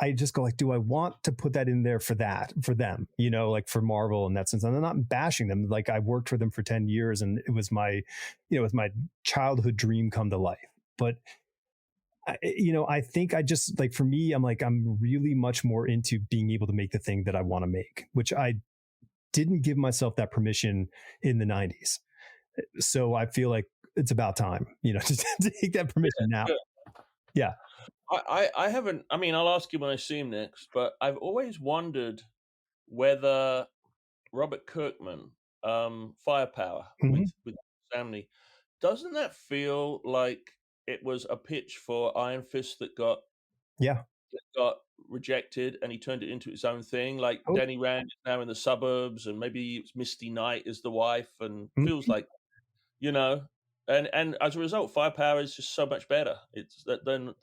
I just go like, do I want to put that in there for them, you know, like for Marvel in that sense? And I'm not bashing them. Like, I worked for them for 10 years and it was my childhood dream come to life. But you know, I think I just like, for me, I'm really much more into being able to make the thing that I want to make, which I didn't give myself that permission in the 90s. So I feel like it's about time, you know, to take that permission now. Yeah. Yeah. I haven't. I mean, I'll ask you when I see him next. But I've always wondered whether Robert Kirkman, Firepower Mm-hmm. with Sam Neill, doesn't that feel like it was a pitch for Iron Fist Yeah. that got rejected, and he turned it into his own thing? Like Oh, Danny Rand is now in the suburbs, and maybe it's Misty Knight is the wife, and feels like, you know. And as a result, Firepower is just so much better. It's than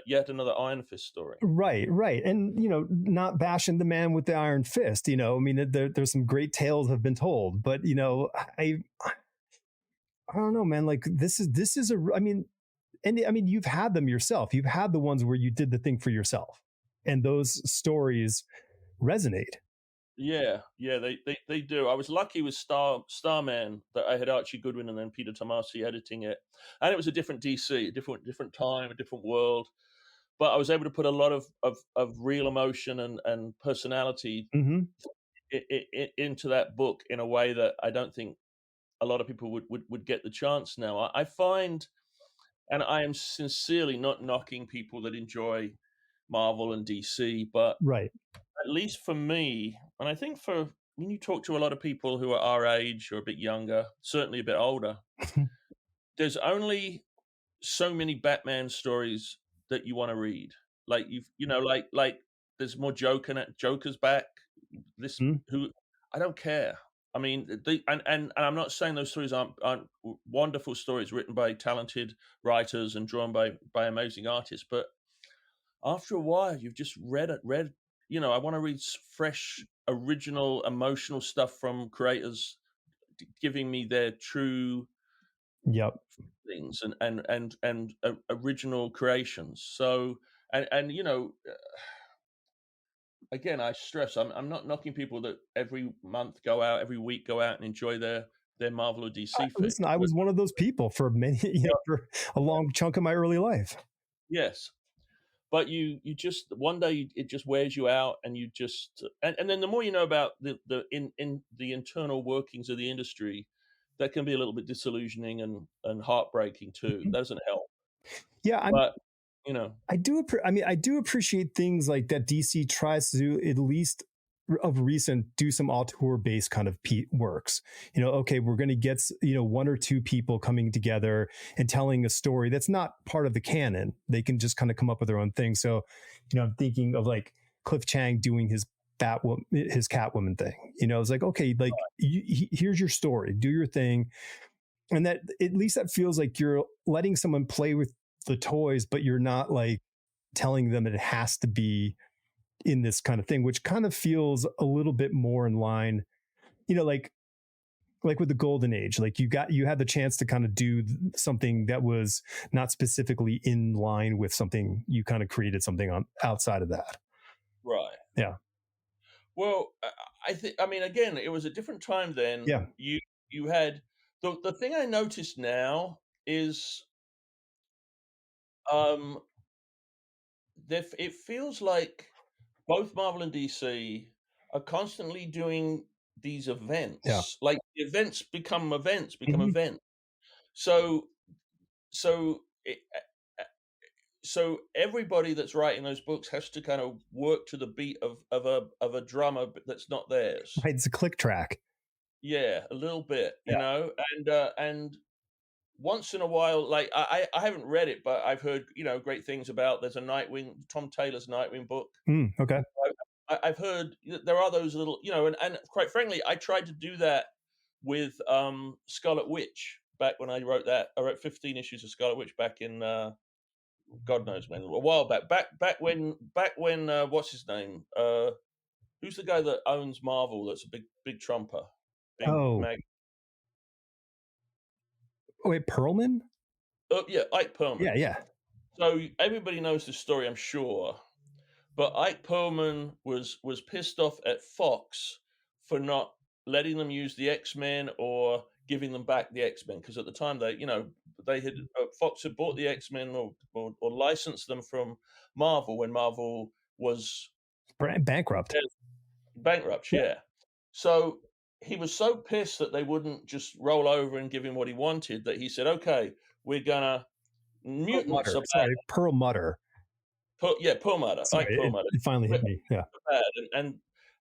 yet another Iron Fist story. right, right. And, you know, not bashing the man with the iron fist, you know, I mean, there's some great tales have been told, but, you know, I don't know, man. Like, this is I mean, and I mean, you've had them yourself. You've had the ones where you did the thing for yourself, and those stories resonate. Yeah, yeah, they do. I was lucky with Starman that I had Archie Goodwin and then Peter Tomasi editing it, and it was a different DC, a different time, a different world. But I was able to put a lot of real emotion and personality Mm-hmm. into that book in a way that I don't think a lot of people would get the chance now. I find, and I am sincerely not knocking people that enjoy Marvel and DC, but Right. at least for me, and I think for when you talk to a lot of people who are our age or a bit younger, certainly a bit older, there's only so many Batman stories that you want to read. Like like there's more Joker's back. This Mm, who I don't care. I mean, and I'm not saying those stories aren't wonderful stories written by talented writers and drawn by amazing artists, but after a while, you've just read. You know, I want to read fresh, original, emotional stuff from creators giving me their true yep. things and original creations. So and you know, again, I stress I'm not knocking people that every month go out, every week go out and enjoy their Marvel or DC thing. Listen, I was one of those people for many, you know, for a long chunk of my early life. Yes, but you just one day it just wears you out, and you just and then the more you know about in the internal workings of the industry, that can be a little bit disillusioning and heartbreaking too. That doesn't help. Yeah, But you know, I mean, I do appreciate things like that. DC tries to do, at least of recent, do some auteur based kind of works. You know, okay, we're going to get, you know, one or two people coming together and telling a story that's not part of the canon. They can just kind of come up with their own thing. So, you know, I'm thinking of like Cliff Chang doing his his Catwoman thing. You know, it's like, okay, like here's your story, do your thing. And that, at least that feels like you're letting someone play with the toys, but you're not like telling them it has to be in this kind of thing, which kind of feels a little bit more in line, you know, like with the Golden Age, like you had the chance to kind of do something that was not specifically in line with something, you kind of created something on outside of that. Right. Yeah. Well, I think, I mean, again, it was a different time then. Yeah. You had the thing I noticed now is um it feels like both Marvel and DC are constantly doing these Yeah. events. Like the events become events, become Mhm. events. So so it, so everybody that's writing those books has to kind of work to the beat of a drummer that's not theirs. Right, it's a click track. Yeah, a little bit, Yeah. and once in a while, like I haven't read it, but I've heard great things about. There's a Nightwing, Tom Taylor's Nightwing book. Okay. I've heard there are those little, and quite frankly, I tried to do that with Scarlet Witch back when I wrote that. I wrote 15 issues of Scarlet Witch back in God knows when, a while back. Back when what's his name? Who's the guy that owns Marvel? That's a big trumper, big Oh, mag. wait, Perlman? Oh yeah, Ike Perlman. Yeah, yeah. So everybody knows the story, I'm sure. But Ike Perlman was pissed off at Fox for not letting them use the X-Men or giving them back the X-Men, because at the time they had Fox had bought the X-Men or licensed them from Marvel when Marvel was Bankrupt. bankrupt. Yeah. Yeah, so he was so pissed that they wouldn't just roll over and give him what he wanted that he said, "Okay, we're gonna mutants are bad." Sorry, Perlmutter. Perlmutter, Sorry, Ike Perlmutter. it finally hit me. Yeah. Bad.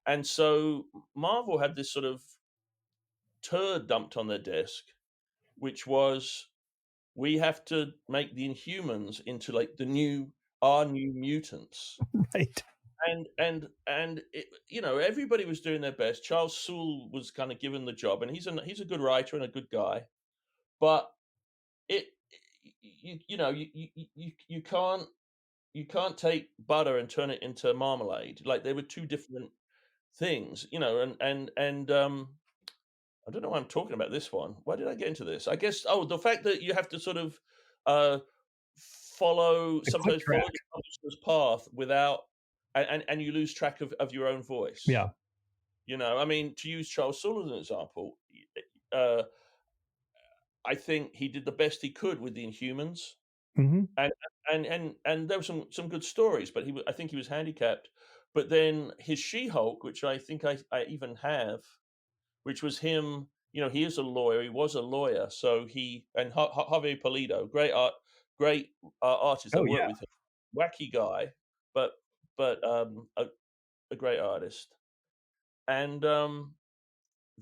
And so Marvel had this sort of turd dumped on their desk, which was, we have to make the Inhumans into like our new mutants. Right. And everybody was doing their best. Charles Soule was kind of given the job, and he's a good writer and a good guy, but it you can't take butter and turn it into marmalade. Like, they were two different things, and I don't know why I'm talking about this one. Why did I get into this? I guess the fact that you have to sort of uh The click sometimes follow track. the publisher's path without, and you lose track of your own voice. Yeah. I mean, to use Charles Soule as an example, uh I think he did the best he could with the Inhumans, Hmm. and and there were some good stories, but I think he was handicapped. But then his She-Hulk, which I think I even have, which was him. He is a lawyer. He was a lawyer, so he and Javier Pulido, great artist. I Oh worked yeah. with him, wacky guy, but a great artist. And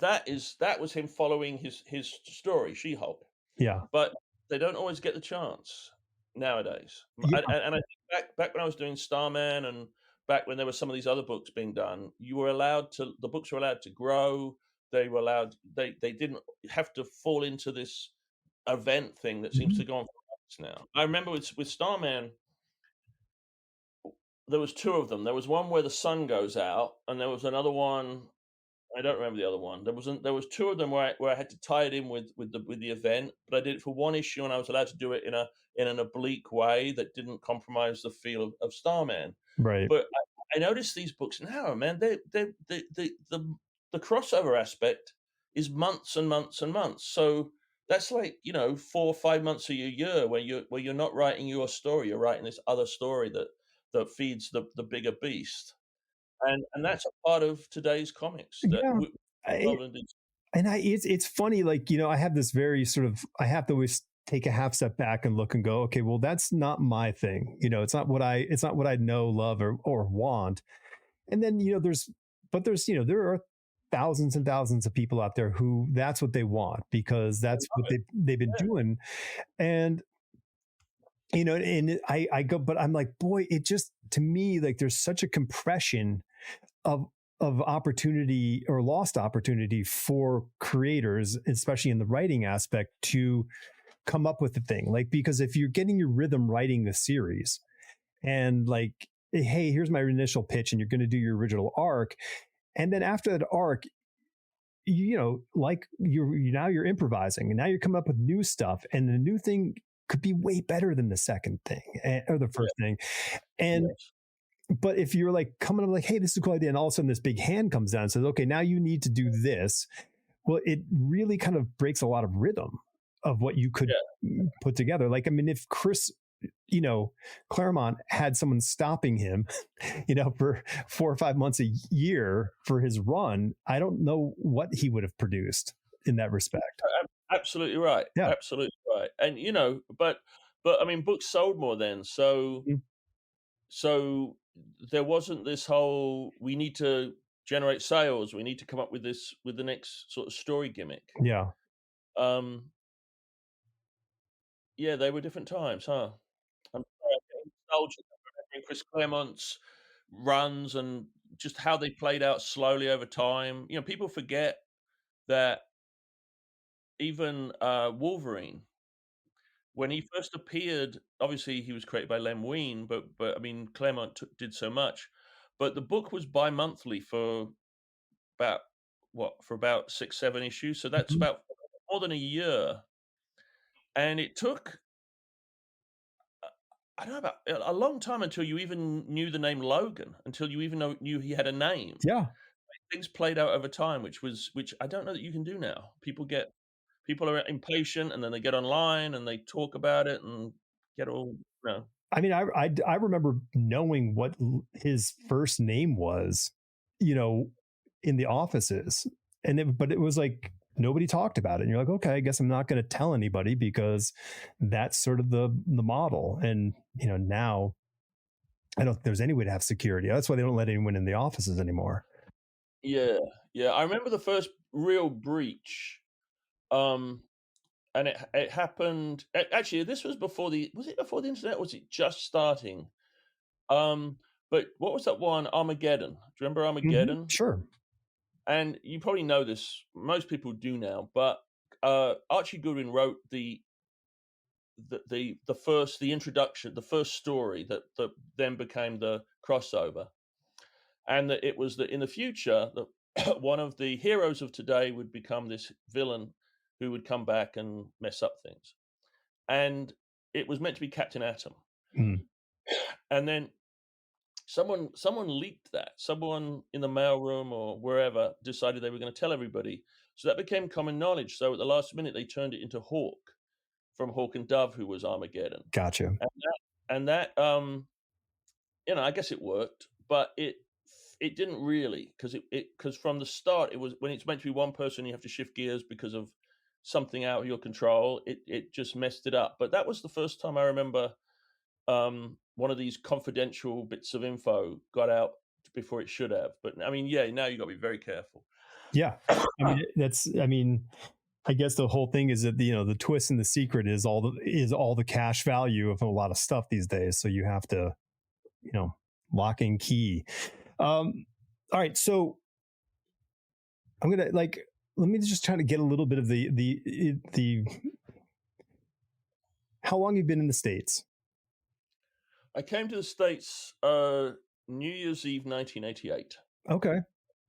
that was him following his story, She-Hulk. Yeah. But they don't always get the chance nowadays. Yeah. And I think back when I was doing Starman, and back when there were some of these other books being done, the books were allowed to grow. They were allowed. They didn't have to fall into this event thing that seems Mhm. to go on for months now. I remember with Starman, there was two of them. There was one where the sun goes out, and there was another one. I don't remember the other one. There was two of them where I had to tie it in with the event, but I did it for one issue, and I was allowed to do it in an oblique way that didn't compromise the feel of Starman. Right. But I noticed these books now, man. The crossover aspect is months and months and months. So that's like 4 or 5 months of your year where you're not writing your story, you're writing this other story that feeds the bigger beast. And that's a part of today's comics that Yeah. I, Marvel and DC. and it's funny, like, I have this very sort of, I have to always take a half step back and look and go, okay, well, that's not my thing. It's not what I know, love, or want. And then, there are thousands and thousands of people out there who that's what they want, because that's what they've been Yeah. doing. And, and I go, but I'm like, boy, it just, to me, like, there's such a compression of of opportunity or lost opportunity for creators, especially in the writing aspect, to come up with the thing. Like, because if you're getting your rhythm writing the series and like, hey, here's my initial pitch, and you're going to do your original arc, and then after that arc, like you're improvising, and now you're coming up with new stuff, and the new thing could be way better than the second thing or the first thing. And but if you're like coming up like, hey, this is a cool idea, and all of a sudden this big hand comes down and says, okay, now you need to do this. Well, it really kind of breaks a lot of rhythm of what you could put together. Like, I mean, if Chris, Claremont had someone stopping him, for 4 or 5 months a year for his run, I don't know what he would have produced in that respect. Absolutely right. Yeah. Absolutely right. And but I mean, books sold more then, so so there wasn't this whole, we need to generate sales, we need to come up with the next sort of story gimmick. Yeah. Yeah, they were different times, huh? I'm sorry, I'm getting nostalgic. I'm remembering Chris Claremont's runs and just how they played out slowly over time. People forget that even Wolverine, when he first appeared, obviously he was created by Len Wein, but I mean Claremont did so much. But the book was bi-monthly for about 6-7 issues, so that's about more than a year, and it took I don't know, about a long time until you even knew the name Logan, until you even knew he had a name. Yeah. Things played out over time, which I don't know that you can do now. People are impatient, and then they get online and they talk about it and get all. I mean, I remember knowing what his first name was, in the offices, but it was like nobody talked about it, and you're like, okay, I guess I'm not going to tell anybody because that's sort of the model. And now I don't think there's any way to have security. That's why they don't let anyone in the offices anymore. Yeah. I remember the first real breach. And it happened. Actually, this was before was it before the internet? Or was it just starting? But what was that one? Armageddon. Do you remember Armageddon? Sure. And you probably know this. Most people do now. But Archie Goodwin wrote the introduction, the first story that then became the crossover, and that it was that in the future that one of the heroes of today would become this villain who would come back and mess up things. And it was meant to be Captain Atom. And then someone leaked that. Someone in the mailroom or wherever decided they were going to tell everybody. So that became common knowledge. So at the last minute, they turned it into Hawk, from Hawk and Dove, who was Armageddon. Gotcha. And that I guess it worked, but it didn't really, because from the start, it was, when it's meant to be one person, you have to shift gears because of something out of your control. It just messed it up. But that was the first time I remember one of these confidential bits of info got out before it should have. But I mean, now you got to be very careful. Yeah, I mean, I guess the whole thing is that the twist and the secret is all the cash value of a lot of stuff these days. So you have to, lock and key. All right, so I'm gonna let me just try to get a little bit of the how long you've been in the States. I came to the States New Year's Eve 1988. Okay.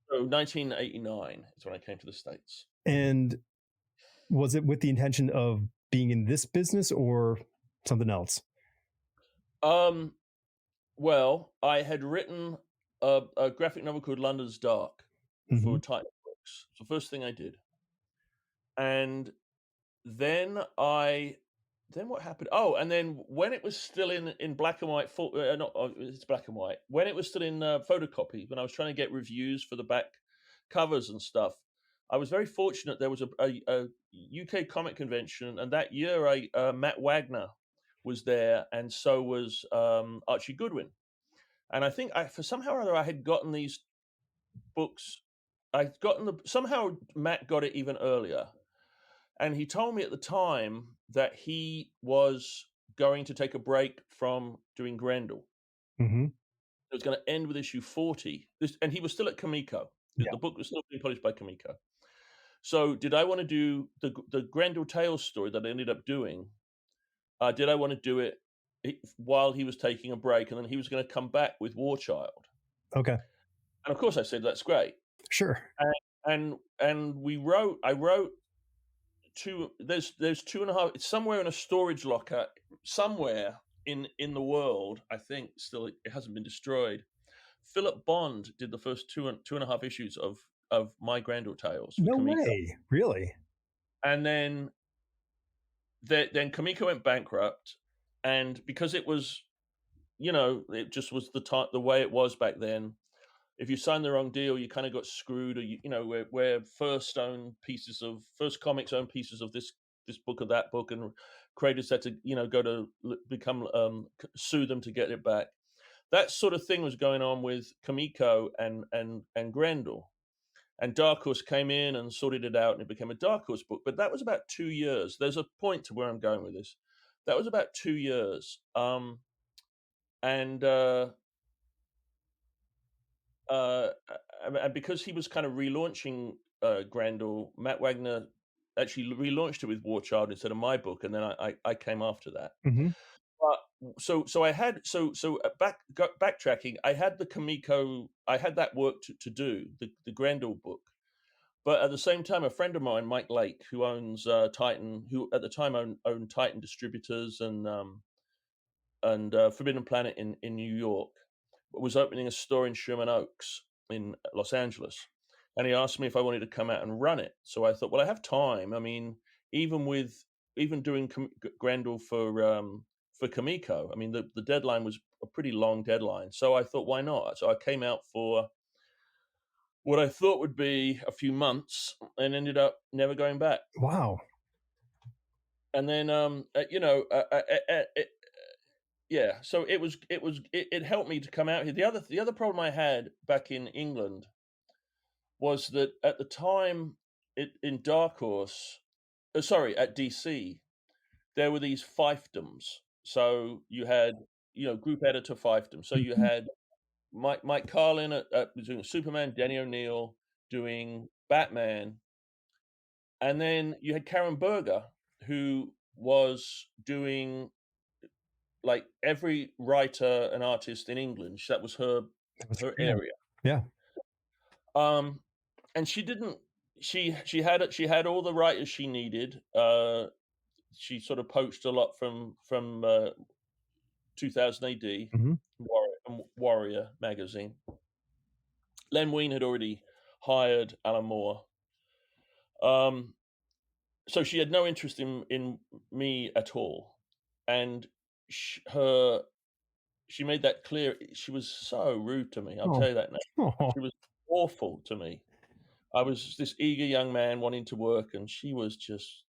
So 1989 is when I came to the States. And was it with the intention of being in this business or something else? Well, I had written a graphic novel called London's Dark for Titan Books. It's the first thing I did. And then what happened? Oh, and then when it was still in black and white, it's black and white. When it was still in photocopy, when I was trying to get reviews for the back covers and stuff, I was very fortunate. There was a UK comic convention, and that year, Matt Wagner was there, and so was Archie Goodwin. And I think for somehow or other, I had gotten these books. Somehow Matt got it even earlier. And he told me at the time that he was going to take a break from doing Grendel. It was going to end with issue 40. And he was still at Kamiko. Yeah. The book was still being published by Kamiko. So did I want to do the Grendel Tales story that I ended up doing? Did I want to do it while he was taking a break, and then he was going to come back with War Child? Okay. And of course I said, that's great. Sure. And I wrote there's 2.5, it's somewhere in a storage locker somewhere in the world, I think. Still, it hasn't been destroyed. Philip Bond did the first 2.5 issues of my Grendel Tales for No Kamiko. way. Really? And then Kamiko went bankrupt, and because it was, it just was the way it was back then. If you signed the wrong deal, you kind of got screwed, or where First Comics own pieces of this book or that book, and creators had to go to become sue them to get it back. That sort of thing was going on with Kamiko and Grendel, and Dark Horse came in and sorted it out, and it became a Dark Horse book. But that was about 2 years. There's a point to where I'm going with this. That was about 2 years, and because he was kind of relaunching Grendel, Matt Wagner actually relaunched it with War Child instead of my book, and then I came after that. Mm-hmm. But so I had backtracking. I had the Kamiko. I had that work to do, the Grendel book. But at the same time, a friend of mine, Mike Lake, who owns Titan, who at the time owned Titan Distributors and Forbidden Planet in New York, was opening a store in Sherman Oaks in Los Angeles, and he asked me if I wanted to come out and run it. So I thought, well, I have time. I mean, even doing Grendel for Kamiko, I mean, the deadline was a pretty long deadline. So I thought, why not? So I came out for what I thought would be a few months, and ended up never going back. Wow. And then yeah, so it helped me to come out here. The other problem I had back in England was that at the time in Dark Horse, at DC, there were these fiefdoms. So you had group editor fiefdom. So you had Mike Carlin was doing Superman, Denny O'Neil doing Batman, and then you had Karen Berger, who was doing like every writer and artist in England. That was her area. Yeah. And she didn't. She had all the writers she needed. She sort of poached a lot from 2000 AD, Mm-hmm. Warrior magazine. Len Wein had already hired Alan Moore. So she had no interest in me at all, and she made that clear. She was so rude to me. I'll tell you that now. She was awful to me. I was this eager young man wanting to work, and she was just,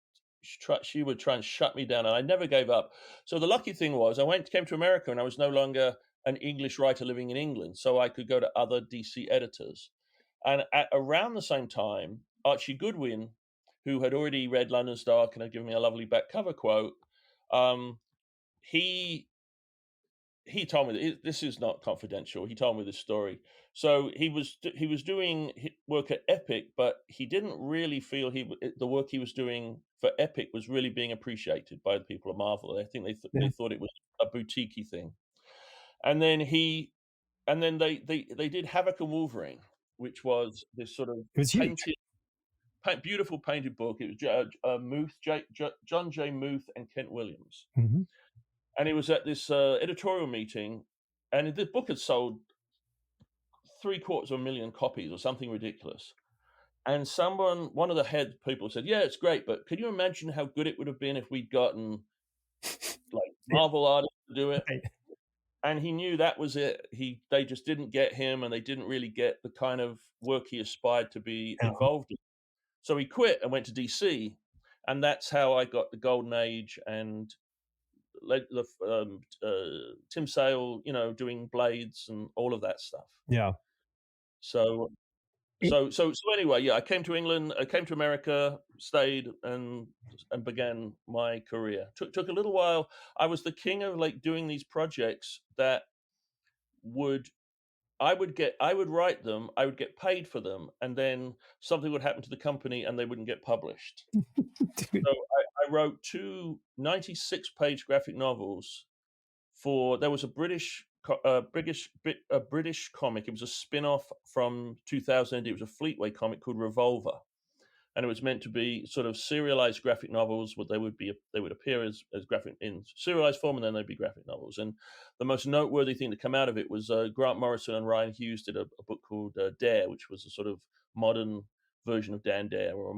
she would try and shut me down, and I never gave up. So the lucky thing was I came to America, and I was no longer an English writer living in England, so I could go to other DC editors. And at around the same time, Archie Goodwin, who had already read London's Dark and had given me a lovely back cover quote, he told me that this is not confidential. He told me this story. So he was doing work at Epic, but he didn't really feel the work he was doing for Epic was really being appreciated by the people of Marvel. I think they thought it was a boutiquey thing. And then they did Havoc and Wolverine, which was this sort of beautiful painted book. It was John J. Muth and Kent Williams. Mm-hmm. And it was at this editorial meeting, and the book had sold 750,000 copies or something ridiculous. And one of the head people said, "Yeah, it's great, but can you imagine how good it would have been if we'd gotten like Marvel artists to do it?" Right. And he knew that was it. They just didn't get him, and they didn't really get the kind of work he aspired to be involved in. So he quit and went to DC, and that's how I got the Golden Age and Tim Sale, doing Blades and all of that stuff. Yeah. So anyway, yeah, I came to England, I came to America, stayed, and began my career. Took a little while. I was the king of like doing these projects that would I would write them, I would get paid for them, and then something would happen to the company and they wouldn't get published. Dude. So I wrote two 96-page graphic novels there was a British comic. It was a spin-off from 2000. It was a Fleetway comic called Revolver, and it was meant to be sort of serialized graphic novels. They would appear as graphic in serialized form, and then they'd be graphic novels. And the most noteworthy thing to come out of it was Grant Morrison and Ryan Hughes did a book called Dare, which was a sort of modern version of Dan Dare, or a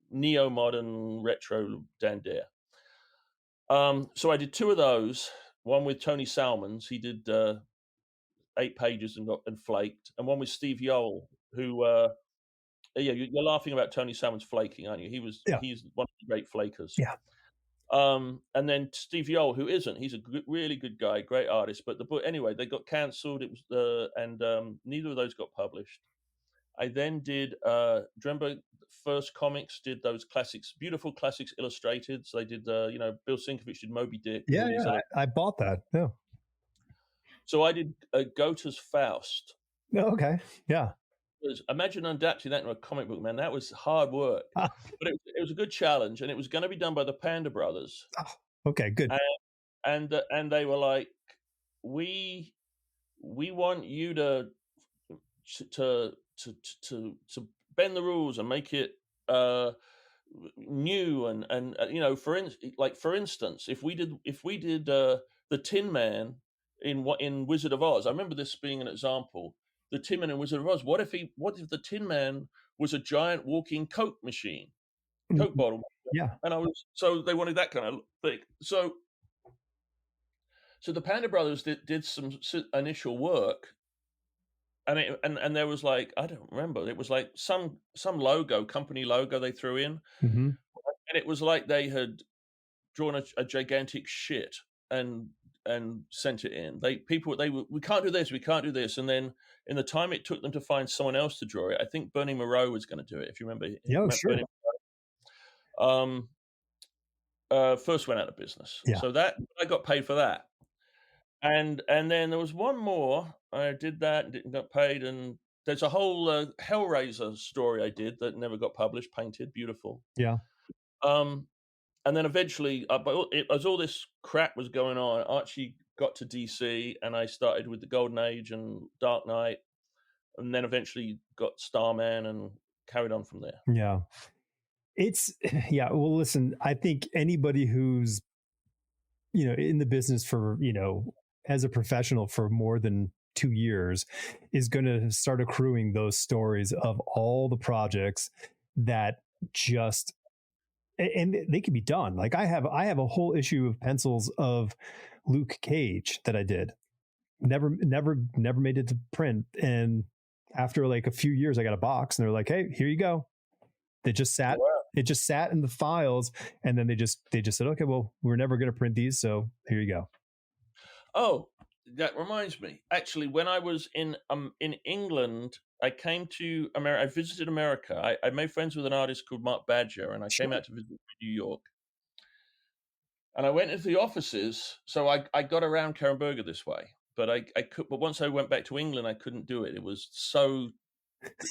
neo-modern retro Dan Dare. So I did two of those. One with Tony Salmons, he did 8 pages and flaked, and one with Steve Yoel, who you're laughing about Tony Salmons flaking, aren't you? Yeah. He's one of the great flakers. Yeah. And then Steve Yoel, who isn't, he's a really good guy, great artist. But the book, anyway, they got cancelled. It was neither of those got published. I then did remember First Comics did those classics, beautiful classics illustrated. So they did Bill Sienkiewicz did Moby Dick. Yeah, I bought that. Yeah. So I did Goethe's Faust. Oh, okay. Yeah. Imagine adapting that into a comic book, man. That was hard work, but it was a good challenge, and it was going to be done by the Panda Brothers. Oh, okay, good. And they were like, we want you to bend the rules and make it new and for instance, if we did the Tin Man in Wizard of Oz. I remember this being an example. The Tin Man in Wizard of Oz. What if the Tin Man was a giant walking Coke machine, Coke bottle? Yeah. And so they wanted that kind of thing. So the Panda Brothers did some initial work, and there was like, I don't remember. It was like some company logo they threw in, mm-hmm. and it was like they had drawn a gigantic shit and sent it in. We can't do this, we can't do this, and then in the time it took them to find someone else to draw it, I think Bernie Moreau was going to do it. If you remember, yeah, sure. First went out of business. Yeah. So that I got paid for that, and then there was one more. I did that and didn't get paid, and there's a whole Hellraiser story I did that never got published. Painted, beautiful. Yeah. And then eventually, as all this crap was going on, Archie got to DC, and I started with the Golden Age and Dark Knight, and then eventually got Starman and carried on from there. Yeah. Well, listen, I think anybody who's, in the business for, as a professional for more than 2 years is going to start accruing those stories of all the projects that just, and they can be done. Like I have a whole issue of pencils of Luke Cage that I did. Never made it to print. And after like a few years, I got a box and they're like, hey, here you go. They just sat. Wow. It just sat in the files, and then they just said, okay, well, we're never going to print these, so here you go. Oh, that reminds me. Actually, when I was in England, I came to America. I visited America. I made friends with an artist called Mark Badger, and I came out to visit New York. And I went into the offices, so I got around Carenberga this way. But I could. But once I went back to England, I couldn't do it. It was so.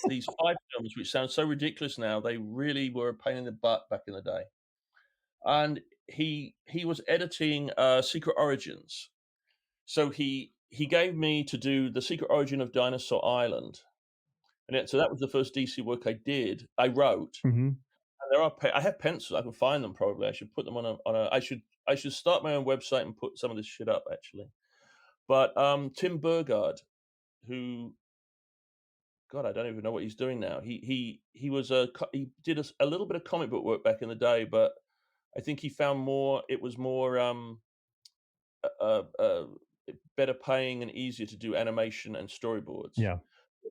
These 5 films, which sound so ridiculous now, they really were a pain in the butt back in the day. And he was editing Secret Origins, so he gave me to do the Secret Origin of Dinosaur Island, and so that was the first DC work I wrote. Mm-hmm. And I have pencils. I can find them probably. I should put them on a. I should start my own website and put some of this shit up actually. But Tim Burgard, who. God, I don't even know what he's doing now. He did a little bit of comic book work back in the day, but I think he found it was more better paying and easier to do animation and storyboards. Yeah,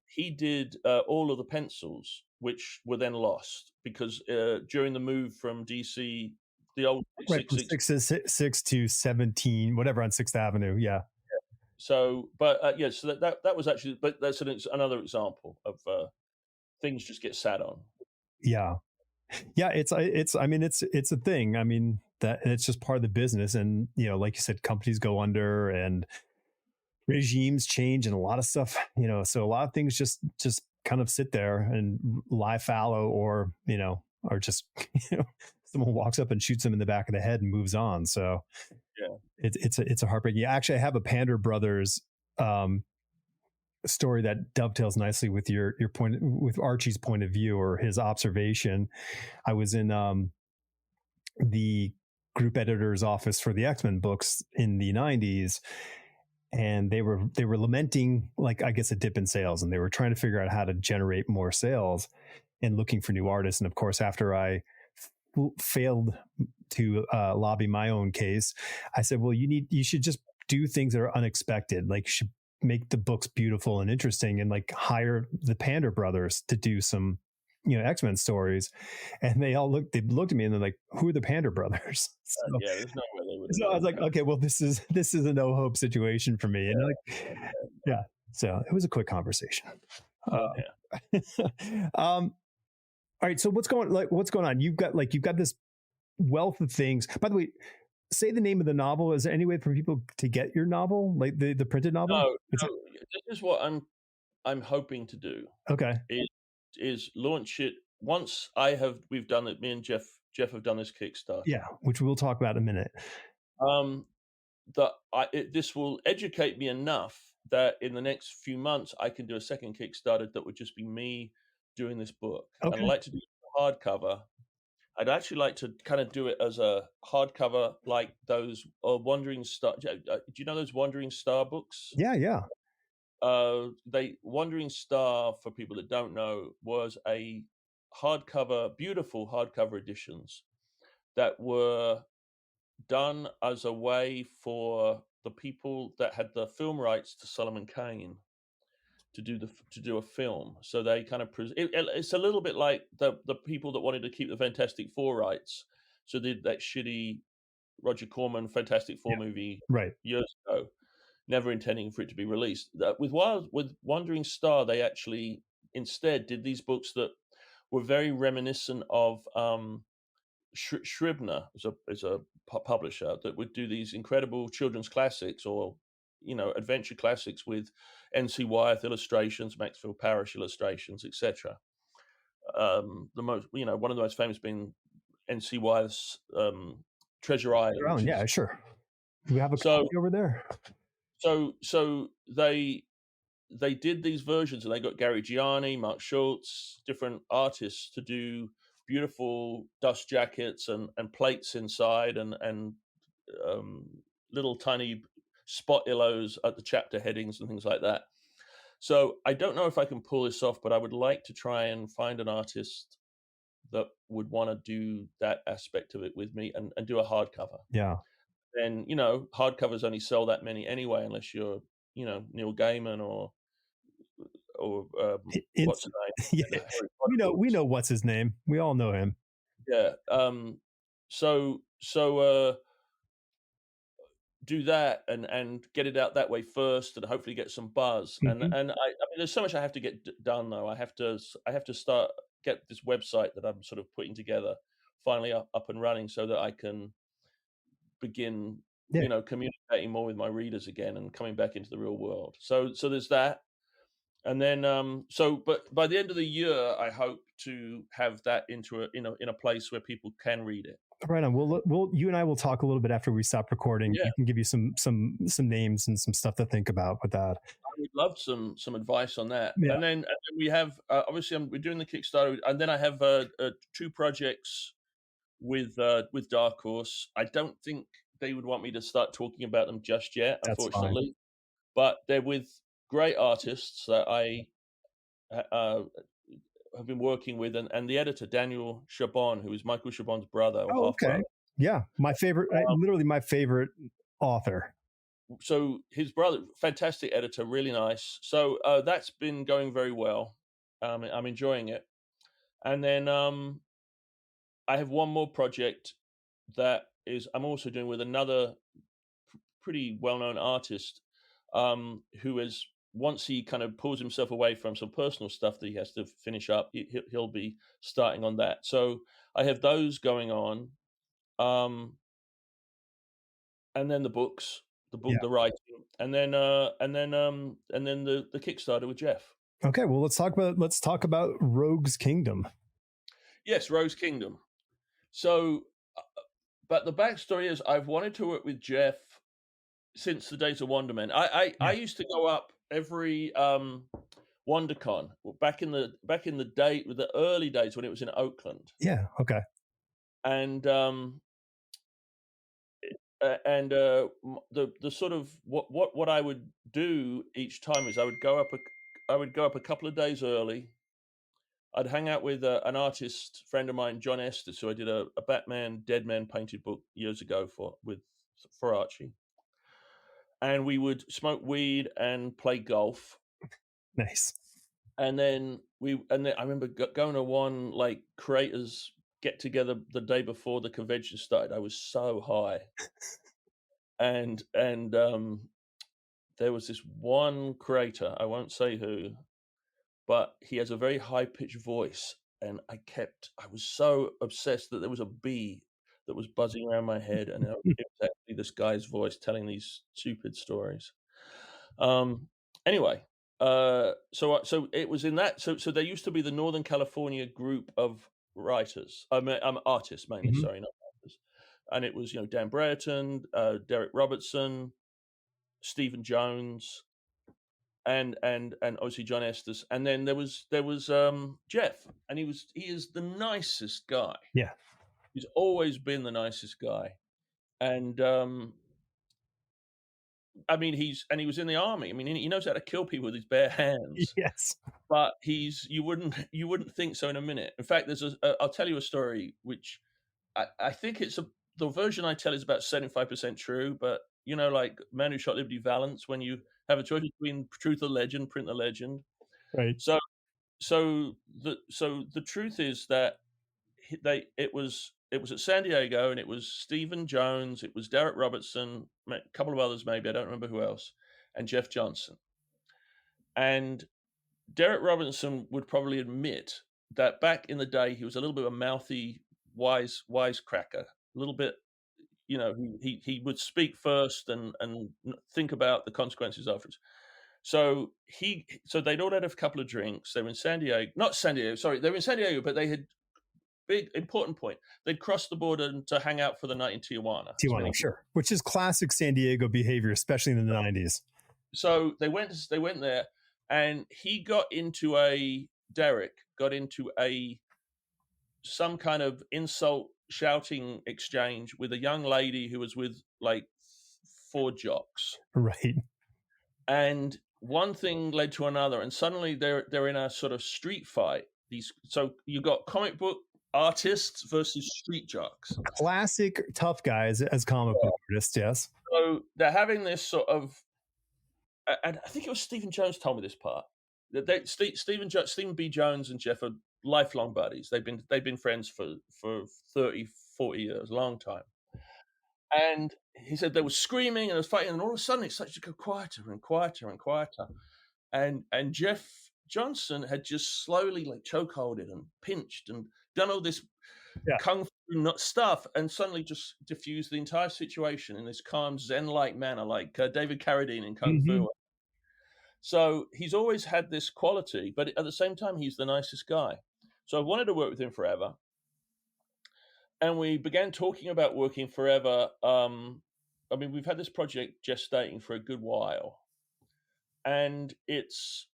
he did all of the pencils, which were then lost because during the move from DC, the old right, from 6 to 17, whatever on 6th Avenue. Yeah. So, but so that was actually, but that's another example of things just get sat on. Yeah, it's I mean, it's a thing. I mean, that it's just part of the business, and like you said, companies go under, and regimes change and a lot of stuff, so a lot of things just kind of sit there and lie fallow, or just someone walks up and shoots them in the back of the head and moves on. So Yeah. it's a heartbreaking. Yeah, actually, I have a Pander Brothers story that dovetails nicely with your point, with Archie's point of view or his observation. I was in the group editor's office for the X-Men books in the 90s, and they were lamenting, like, I guess, a dip in sales, and they were trying to figure out how to generate more sales and looking for new artists. And of course, after I failed to lobby my own case, I said, well, you should just do things that are unexpected. Like, you should make the books beautiful and interesting, and like hire the Pander Brothers to do some X-Men stories. And they looked at me and they're like, who are the Pander Brothers? So, Yeah, there's no way they would. so I was like, okay, well, this is a no hope situation for me. And yeah, so it was a quick conversation. All right, so what's going on? You've got this wealth of things. By the way, say the name of the novel. Is there any way for people to get your novel, like the printed novel? No, this is what I'm hoping to do. Okay. Is launch it once we've done it. Me and Jeff have done this Kickstarter. Yeah, which we'll talk about in a minute. This will educate me enough that in the next few months I can do a second Kickstarter that would just be me doing this book. Okay. And I'd like to do a hardcover. I'd actually like to kind of do it as a hardcover, like those Wandering Star. Do you know those Wandering Star books? Yeah. Wandering Star, for people that don't know, was a beautiful hardcover editions that were done as a way for the people that had the film rights to Solomon Kane to do a film. So they kind of it's a little bit like the people that wanted to keep the Fantastic Four rights, so did that shitty Roger Corman Fantastic Four movie years ago, never intending for it to be released. With Wandering Star, they actually instead did these books that were very reminiscent of Scribner is a publisher that would do these incredible children's classics or adventure classics with N.C. Wyeth illustrations, Maxfield Parrish illustrations, etc. The most, one of the most famous being N.C. Wyeth's Treasure Island. Yeah, sure. We have a copy over there. So they did these versions, and they got Gary Gianni, Mark Schultz, different artists to do beautiful dust jackets and plates inside, and little tiny spot illos at the chapter headings and things like that. So I don't know if I can pull this off, but I would like to try and find an artist that would want to do that aspect of it with me and do a hardcover. Yeah. And hardcovers only sell that many anyway, unless you're Neil Gaiman or what's his name? Yeah. We know what's his name. We all know him. Yeah. So do that and get it out that way first, and hopefully get some buzz. Mm-hmm. And I mean, there's so much I have to get done though. I have to get this website that I'm sort of putting together finally up and running, so that I can begin communicating more with my readers again and coming back into the real world. So there's that. And then, but by the end of the year, I hope to have that in a place where people can read it. Right on. We'll you and I will talk a little bit after we stop recording. Yeah. I can give you some names and some stuff to think about with that. I would love some advice on that. Yeah. And then we have obviously we're doing the Kickstarter, and then I have 2 projects with Dark Horse. I don't think they would want me to start talking about them just yet, unfortunately. Fine. But they're with great artists that I have been working with, and the editor Daniel Chabon, who is Michael Chabon's brother. Oh, okay. Yeah, my favorite, literally my favorite author. So his brother, fantastic editor, really nice. So that's been going very well. I'm enjoying it. And then I have one more project that I'm also doing with another pretty well-known artist who is, once he kind of pulls himself away from some personal stuff that he has to finish up, he'll be starting on that. So I have those going on. And then the books. the book, Yeah. the writing, and then the Kickstarter with Jeff. Okay, well let's talk about Rogue's Kingdom. Yes, Rose Kingdom. So, but the backstory is I've wanted to work with Jeff since the days of Wonderman. I used to go up every WonderCon back in the early days when it was in Oakland, Yeah. Okay. and the sort of what I would do each time is I would go up a couple of days early. I'd hang out with an artist friend of mine, John Estes, who I did a Batman Dead Man painted book years ago for Archie, and we would smoke weed and play golf. Nice. And then I remember going to one like creators get together the day before the convention started. I was so high, and there was this one creator, I won't say who, but he has a very high pitched voice, and I was so obsessed that there was a bee that was buzzing around my head, and it was actually this guy's voice telling these stupid stories. Anyway, so it was in that. So there used to be the Northern California group of writers. I'm artists mainly. Mhm. Sorry, not writers. And it was Dan Brereton, Derek Robertson, Stephen Jones, and obviously John Estes. And then there was Jeff, and he is the nicest guy. Yeah. He's always been the nicest guy, and I mean, he was in the army. I mean, he knows how to kill people with his bare hands. Yes. But you wouldn't think so in a minute. In fact, I'll tell you a story which I think the version I tell is about 75% true. But like Man Who Shot Liberty Valance, when you have a choice between truth or legend, print the legend. Right. So the truth is that it was at San Diego, and it was Stephen Jones, it was Derek Robertson, a couple of others maybe, I don't remember who else, and Jeff Johnson. And Derek Robertson would probably admit that back in the day he was a little bit of a mouthy wisecracker, a little bit, he would speak first and think about the consequences afterwards. So they'd all had a couple of drinks. They were in San Diego, not San Diego, sorry, they were in San Diego, but they had big important point. They'd crossed the border to hang out for the night in Tijuana. Tijuana, sure. Which is classic San Diego behavior, especially in the 90s. So they went there, and Derek got into some kind of insult shouting exchange with a young lady who was with like 4 jocks. Right. And one thing led to another, and suddenly they're in a sort of street fight. So you got comic book artists versus street jocks. Classic tough guys as comic book artists, yes. So they're having this sort of, and I think it was Stephen Jones told me this part. That Stephen B. Jones and Jeff are lifelong buddies. They've been friends for 30, 40 years, long time. And he said they were screaming and they were fighting, and all of a sudden it started to go quieter and quieter and quieter. And Jeff Johnson had just slowly like chokeholded and pinched and done all this kung fu stuff, and suddenly just diffused the entire situation in this calm Zen-like manner, like David Carradine in Kung Fu. So he's always had this quality, but at the same time, he's the nicest guy. So I wanted to work with him forever. And we began talking about working forever. I mean, we've had this project gestating for a good while. And it's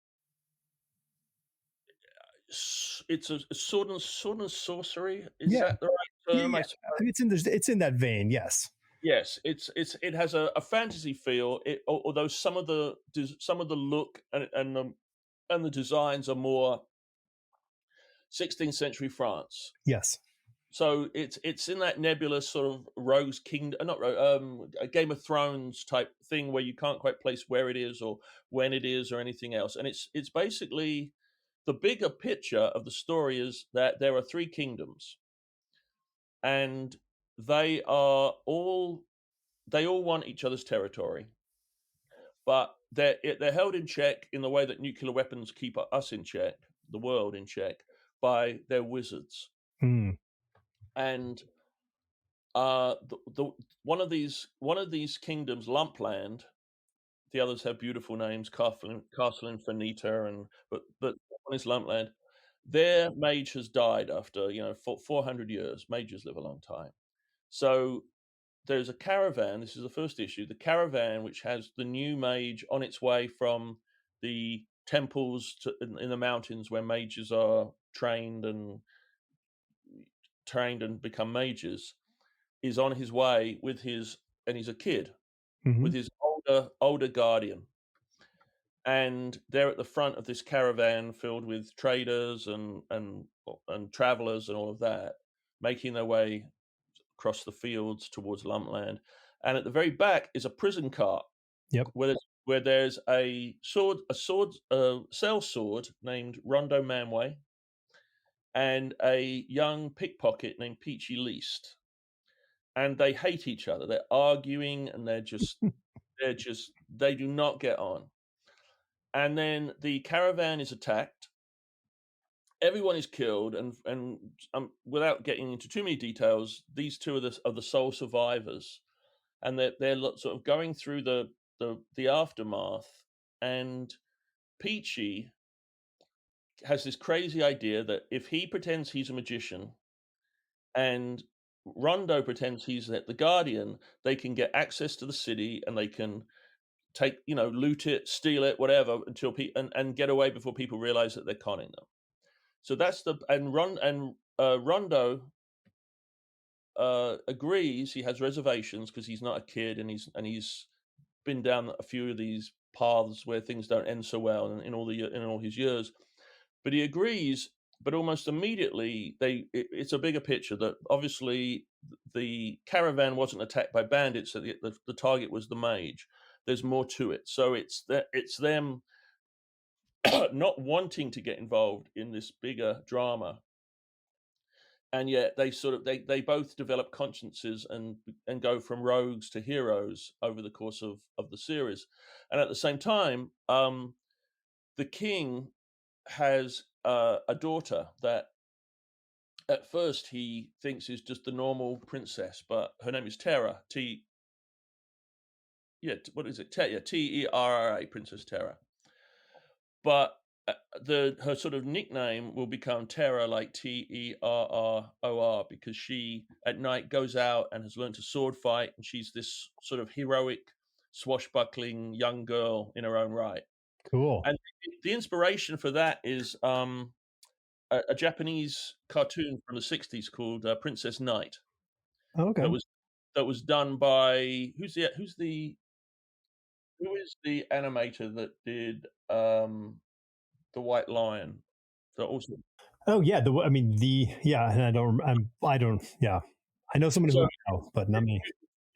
a sword and sorcery. Is that the right term? Yeah. It's in that vein, yes. Yes, it has a fantasy feel. Although some of the look and the designs are more 16th century France. Yes. So it's in that nebulous sort of Rogue's Kingdom, not a Game of Thrones type thing where you can't quite place where it is or when it is or anything else. And it's basically the bigger picture of the story is that there are 3 kingdoms, and they all want each other's territory, but they're held in check in the way that nuclear weapons keep us in check, the world in check, by their wizards. And The one of these kingdoms, Lumpland. The others have beautiful names, Castle Infinita, but one is Lumpland. Their mage has died after 400 years. Mages live a long time, so there's a caravan. This is the first issue. The caravan, which has the new mage on its way from the temples in the mountains where mages are trained and become mages, is on his way and he's a kid with his older guardian, and they're at the front of this caravan filled with traders and travelers and all of that, making their way across the fields towards Lumpland. And at the very back is a prison cart. Yep. Where there's a sellsword named Rondo Manway and a young pickpocket named Peachy Least. And they hate each other. They're arguing and they do not get on. And then the caravan is attacked. Everyone is killed, and without getting into too many details, these two are the sole survivors, and they're sort of going through the aftermath. And Peachy has this crazy idea that if he pretends he's a magician, and Rondo pretends he's the guardian, they can get access to the city and they can take, loot it, steal it, whatever, until and get away before people realize that they're conning them. So that's Rondo agrees. He has reservations because he's not a kid, and he's been down a few of these paths where things don't end so well in all his years. But he agrees. But almost immediately, it's a bigger picture that obviously the caravan wasn't attacked by bandits. So the target was the mage. There's more to it. So it's them not wanting to get involved in this bigger drama, and yet they both develop consciences and go from rogues to heroes over the course of the series. And at the same time, the king has a daughter that at first he thinks is just the normal princess, but her name is Terra. What is it? Terra, Princess Terra. But her sort of nickname will become Terror, like Terror, because she at night goes out and has learned to sword fight, and she's this sort of heroic, swashbuckling young girl in her own right. Cool. And the inspiration for that is a Japanese cartoon from the 60s called Princess Knight. Okay. That was done by who is the animator that did the White Lion? That also. Oh yeah, and I know somebody who know, but not me.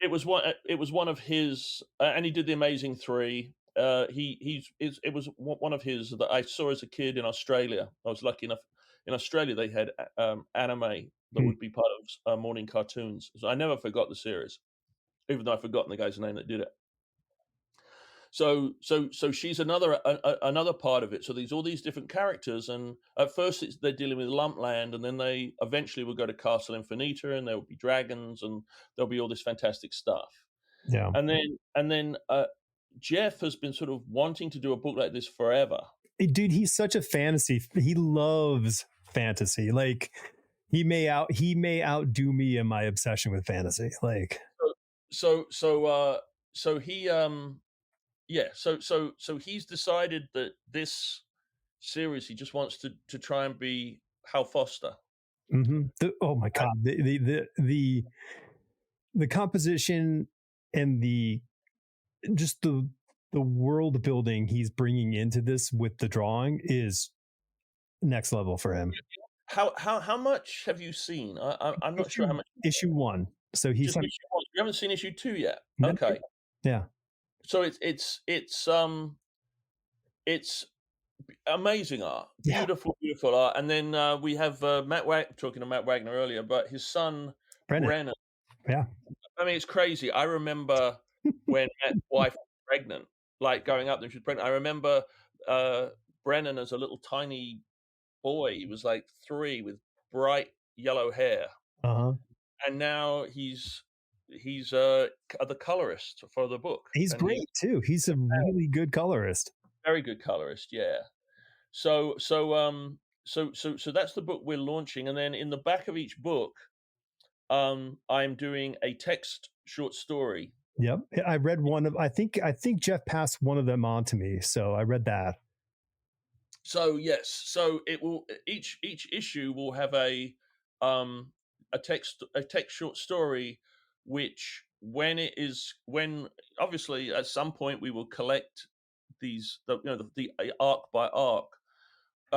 It was one of his, and he did the Amazing Three. It was one of his that I saw as a kid in Australia. I was lucky enough in Australia they had anime that would be part of morning cartoons. So I never forgot the series, even though I've forgotten the guy's name that did it. So she's another part of it. So there's all these different characters, and at first they're dealing with Lumpland, and then they eventually will go to Castle Infinita, and there will be dragons, and there'll be all this fantastic stuff. Yeah. And then Jeff has been sort of wanting to do a book like this forever. Dude, he's such a fantasy. He loves fantasy. Like he may outdo me in my obsession with fantasy. Like so he so he's decided that this series he just wants to try and be Hal Foster. Oh my god, the composition and the world building he's bringing into this with the drawing is next level for him. How much have you seen? I'm not sure how much. Issue 1. So he's just issue 1. You haven't seen issue 2 yet. No. Okay. Yeah. So it's amazing art, beautiful art, and then we have talking to Matt Wagner earlier, but his son Brennan. Yeah, I mean it's crazy. I remember when Matt's wife was pregnant, like going up there, she was pregnant. I remember Brennan as a little tiny boy. He was like 3 with bright yellow hair. and now he's the colorist for the book, He's and he's great too. He's a really good colorist. very good colorist. Yeah. So that's the book we're launching, and then in the back of each book, I'm doing a text short story. Yep. I read one of I think Jeff passed one of them on to me. So I read that. So yes, so it will each issue will have a text short story, which when obviously at some point we will collect the arc by arc.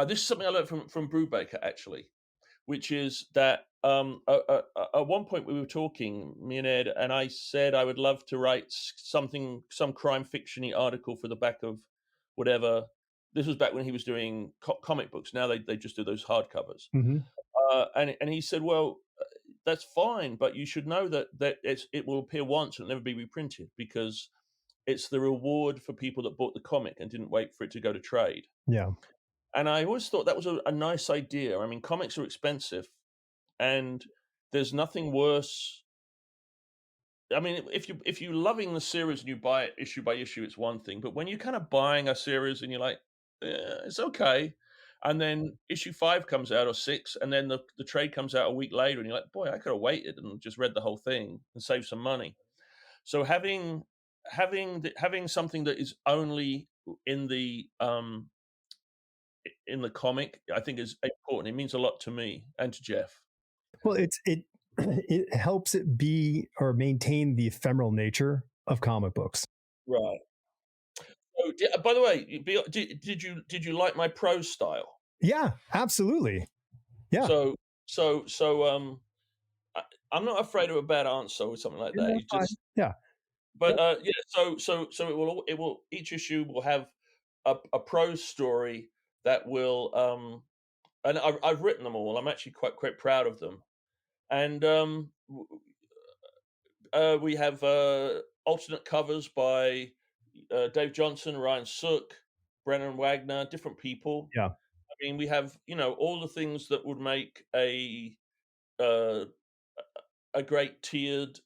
This is something I learned from Brubaker actually, which is that at one point we were talking, me and Ed, and I said I would love to write some crime fictiony article for the back of whatever. This was back when he was doing comic books. Now they just do those hardcovers. Mm-hmm. And he said, well, that's fine, but you should know that it will appear once and never be reprinted because it's the reward for people that bought the comic and didn't wait for it to go to trade. Yeah. And I always thought that was a nice idea. I mean, comics are expensive, and there's nothing worse. I mean, if you're loving the series and you buy it issue by issue, it's one thing. But when you're kind of buying a series and you're like, it's okay, and then issue 5 comes out or 6, and then the trade comes out a week later, and you're like, boy, I could have waited and just read the whole thing and saved some money. So having something that is only in the comic, I think is important. It means a lot to me and to Jeff. Well, it helps it be or maintain the ephemeral nature of comic books. Right. So, by the way, did you like my prose style? Yeah, absolutely. Yeah. I'm not afraid of a bad answer or something like that. Yeah. But yeah. So it will each issue will have a prose story that will and I've written them all. I'm actually quite proud of them. And we have alternate covers by Dave Johnson, Ryan Sook, Brennan Wagner, different people. Yeah. I mean, we have all the things that would make a great tiered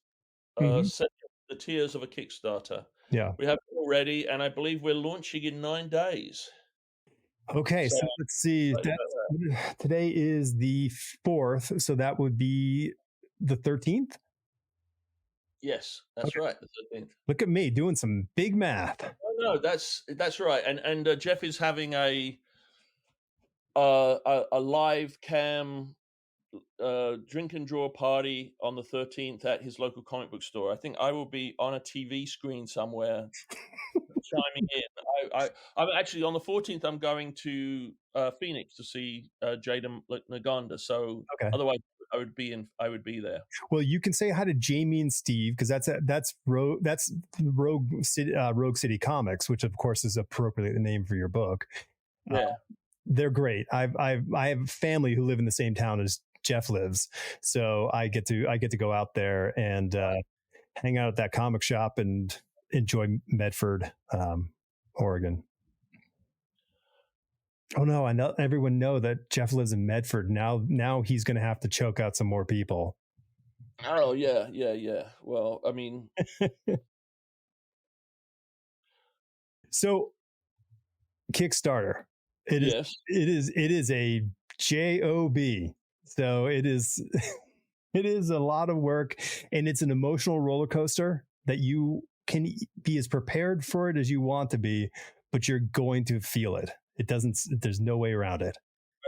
set, the tiers of a Kickstarter. Yeah. We have it already, and I believe we're launching in 9 days. Okay, so let's see. Today is the 4th, so that would be the 13th. Yes, that's right. The 13th. Look at me doing some big math. Oh, no, that's right. And Jeff is having a live cam drink and draw party on the 13th at his local comic book store. I think I will be on a TV screen somewhere chiming in. I'm actually on the 14th. I'm going to Phoenix to see Jada Naganda. So otherwise, I would be there. Well, you can say hi to Jamie and Steve because that's Rogue City Comics, which of course is appropriately the name for your book. Yeah, they're great. I have family who live in the same town as Jeff lives, so I get to go out there and hang out at that comic shop and enjoy Medford, Oregon. Oh no, I know everyone know that Jeff lives in Medford. Now he's going to have to choke out some more people. Oh yeah. Well, I mean, so Kickstarter. It is a job. So it is a lot of work, and it's an emotional roller coaster that you can be as prepared for it as you want to be, but you're going to feel it. There's no way around it.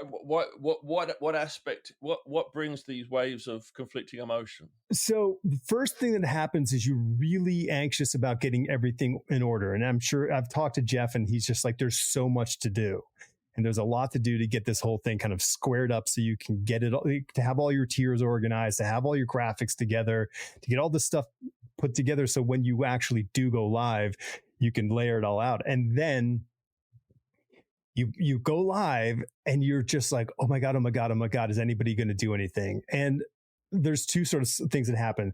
What aspect, what brings these waves of conflicting emotion? So the first thing that happens is you're really anxious about getting everything in order. And I'm sure I've talked to Jeff and he's just like, there's so much to do. And there's a lot to do to get this whole thing kind of squared up so you can get it, to have all your tiers organized, to have all your graphics together, to get all this stuff put together. So when you actually do go live, you can layer it all out. And then you go live and you're just like, oh my God, is anybody going to do anything? And there's two sort of things that happen.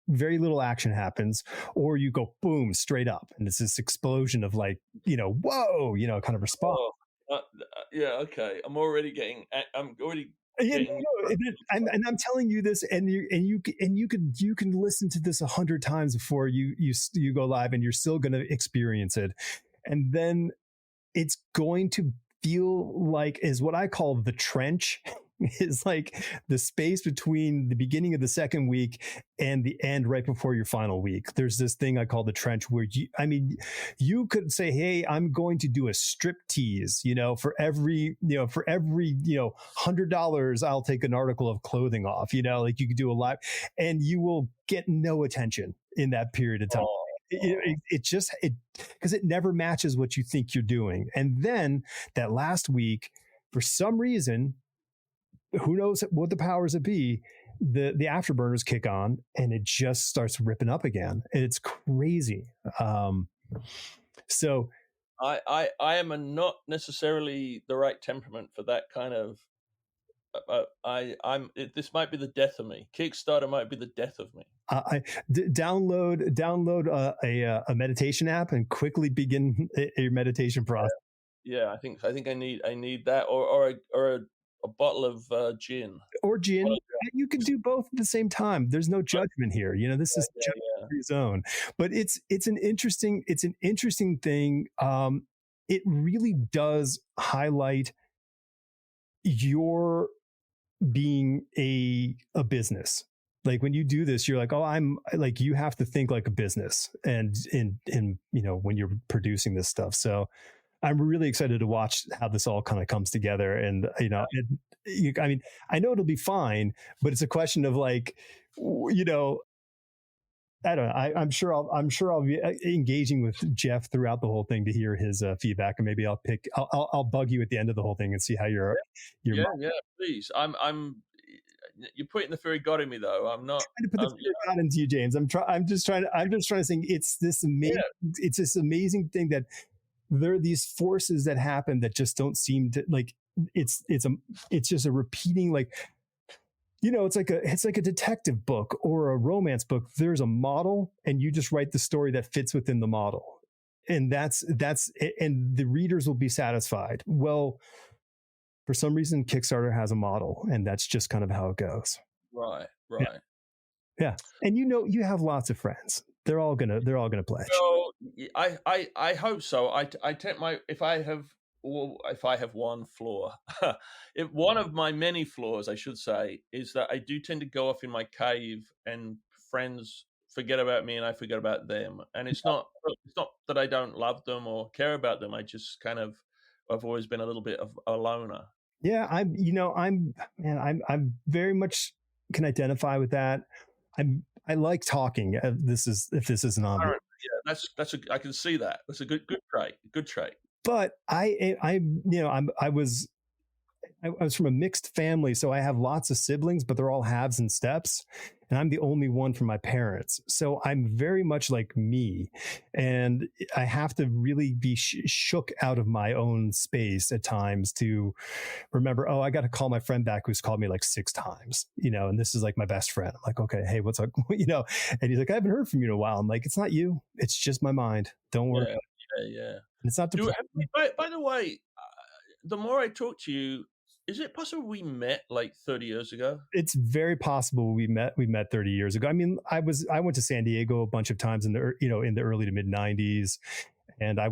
Very little action happens, or you go boom, straight up. And it's this explosion of like, whoa, kind of response. Yeah, okay. I'm already Yeah, getting no, and I'm telling you this, and you can listen to this 100 times before you go live, and you're still going to experience it, and then it's going to feel like is what I call the trench. Is like the space between the beginning of the second week and the end right before your final week. There's this thing I call the trench where you could say, hey, I'm going to do a strip tease, for every $100, I'll take an article of clothing off, like you could do a live, and you will get no attention in that period of time. Oh, It just because it never matches what you think you're doing. And then that last week, for some reason, who knows what the powers that be, the afterburners kick on and it just starts ripping up again. It's crazy. So I am not necessarily the right temperament for that kind of. This might be the death of me. Kickstarter might be the death of me. Download a meditation app and quickly begin a meditation process. Yeah, I think I need that or a bottle of gin. Or gin. You can do both at the same time. There's no judgment here. This is judgment-free zone. But it's an interesting thing. It really does highlight your being a business. Like when you do this, you're like, oh, I'm like, you have to think like a business, and when you're producing this stuff. So I'm really excited to watch how this all kind of comes together. And, I know it'll be fine, but it's a question of like, I don't know. I'm sure I'll be engaging with Jeff throughout the whole thing to hear his feedback, and maybe I'll bug you at the end of the whole thing and see how you're. Yeah, please. You're putting the fairy god in me, though. I'm not trying to put the fairy god into you, James. I'm just trying to say it's this amazing. Yeah. It's this amazing thing that there are these forces that happen that just don't seem to like. It's just a repeating like. It's like a detective book or a romance book. There's a model, and you just write the story that fits within the model, and that's and the readers will be satisfied. Well, for some reason, Kickstarter has a model, and that's just kind of how it goes. Right. Yeah. And you have lots of friends. They're all gonna pledge. So I hope so. I take if I have one flaw, if one of my many flaws, I should say, is that I do tend to go off in my cave, and friends forget about me and I forget about them. And it's not that I don't love them or care about them. I just I've always been a little bit of a loner. Yeah, I'm very much can identify with that. I like talking. If this isn't obvious. Yeah, I can see that. That's a good trait. But I was from a mixed family, so I have lots of siblings, but they're all halves and steps, and I'm the only one from my parents. So I'm very much like me, and I have to really be shook out of my own space at times to remember, oh, I got to call my friend back who's called me like 6 times, and this is like my best friend. I'm like, okay, hey, what's up? And he's like, I haven't heard from you in a while. I'm like, it's not you. It's just my mind. Don't worry. Yeah. And it's not by the way, the more I talk to you, is it possible we met like 30 years ago? It's very possible we met 30 years ago. I mean, I went to San Diego a bunch of times in the early to mid 90s, and I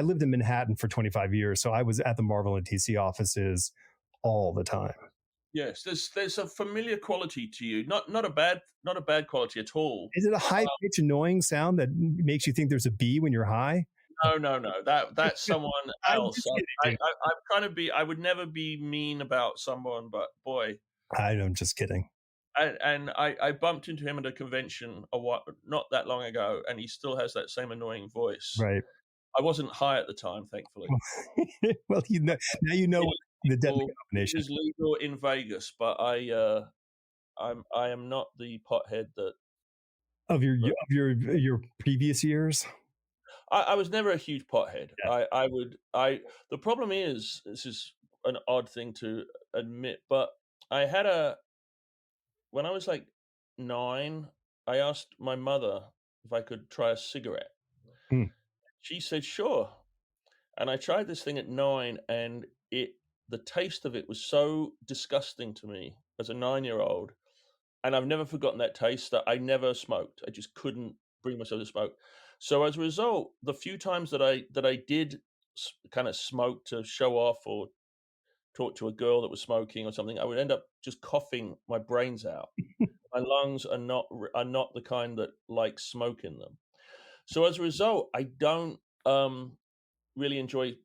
lived in Manhattan for 25 years, so I was at the Marvel and DC offices all the time. Yes, there's a familiar quality to you. Not a bad quality at all. Is it a high pitch annoying sound that makes you think there's a bee when you're high? No. That's someone else. I would never be mean about someone, but boy, I'm just kidding. And I bumped into him at a convention not that long ago, and he still has that same annoying voice. Right. I wasn't high at the time, thankfully. Well, now you know the deadly combination. It is legal in Vegas, but I am not the pothead that of your previous years. I was never a huge pothead. Yeah. The problem is, this is an odd thing to admit, but when I was like 9, I asked my mother if I could try a cigarette. She said, sure. And I tried this thing at 9, and it the taste of it was so disgusting to me as a 9-year-old, and I've never forgotten that taste that I never smoked. I just couldn't bring myself to smoke. So as a result, the few times that I did kind of smoke to show off or talk to a girl that was smoking or something, I would end up just coughing my brains out. My lungs are not the kind that like smoke in them. So as a result, I don't really enjoy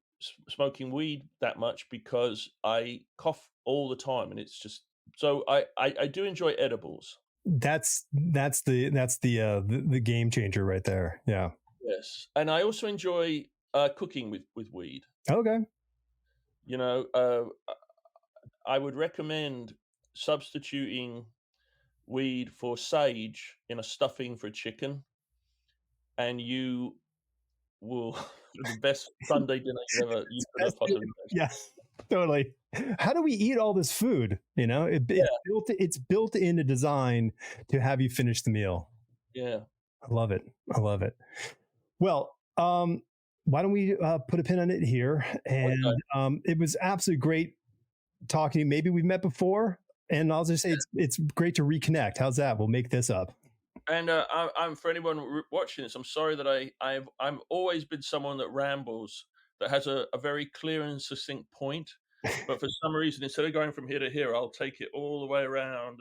smoking weed that much because I cough all the time, and it's just so I do enjoy edibles. That's the game changer right there. Yeah. Yes, and I also enjoy cooking with weed. Okay. You know, I would recommend substituting weed for sage in a stuffing for chicken, and you will the best Sunday dinner you could have possibly made. Yeah. Totally. How do we eat all this food? Yeah, It's built in a design to have you finish the meal. yeah. I love it. I love it. Well, why don't we put a pin on it here? And Okay. it was absolutely great talking to you. Maybe we've met before, and I'll just say it's great to reconnect. How's that? We'll make this up. And I'm for anyone watching this. I'm sorry that I've always been someone that rambles, that has a very clear and succinct point. But for some reason, instead of going from here to here, I'll take it all the way around,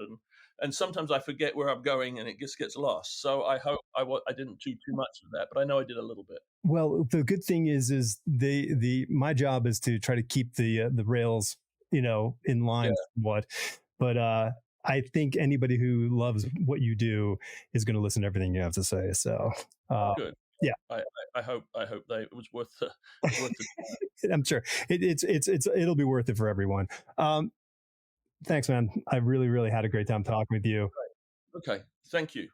and sometimes I forget where I'm going, and it just gets lost. So I hope I didn't do too much of that, but I know I did a little bit. Well, the good thing is the my job is to try to keep the rails, in Yeah, line somewhat. But I think anybody who loves what you do is going to listen to everything you have to say. So good. yeah, I hope that it was worth the I'm sure it'll be worth it for everyone. Thanks, man. I really had a great time talking with you. okay. Thank you.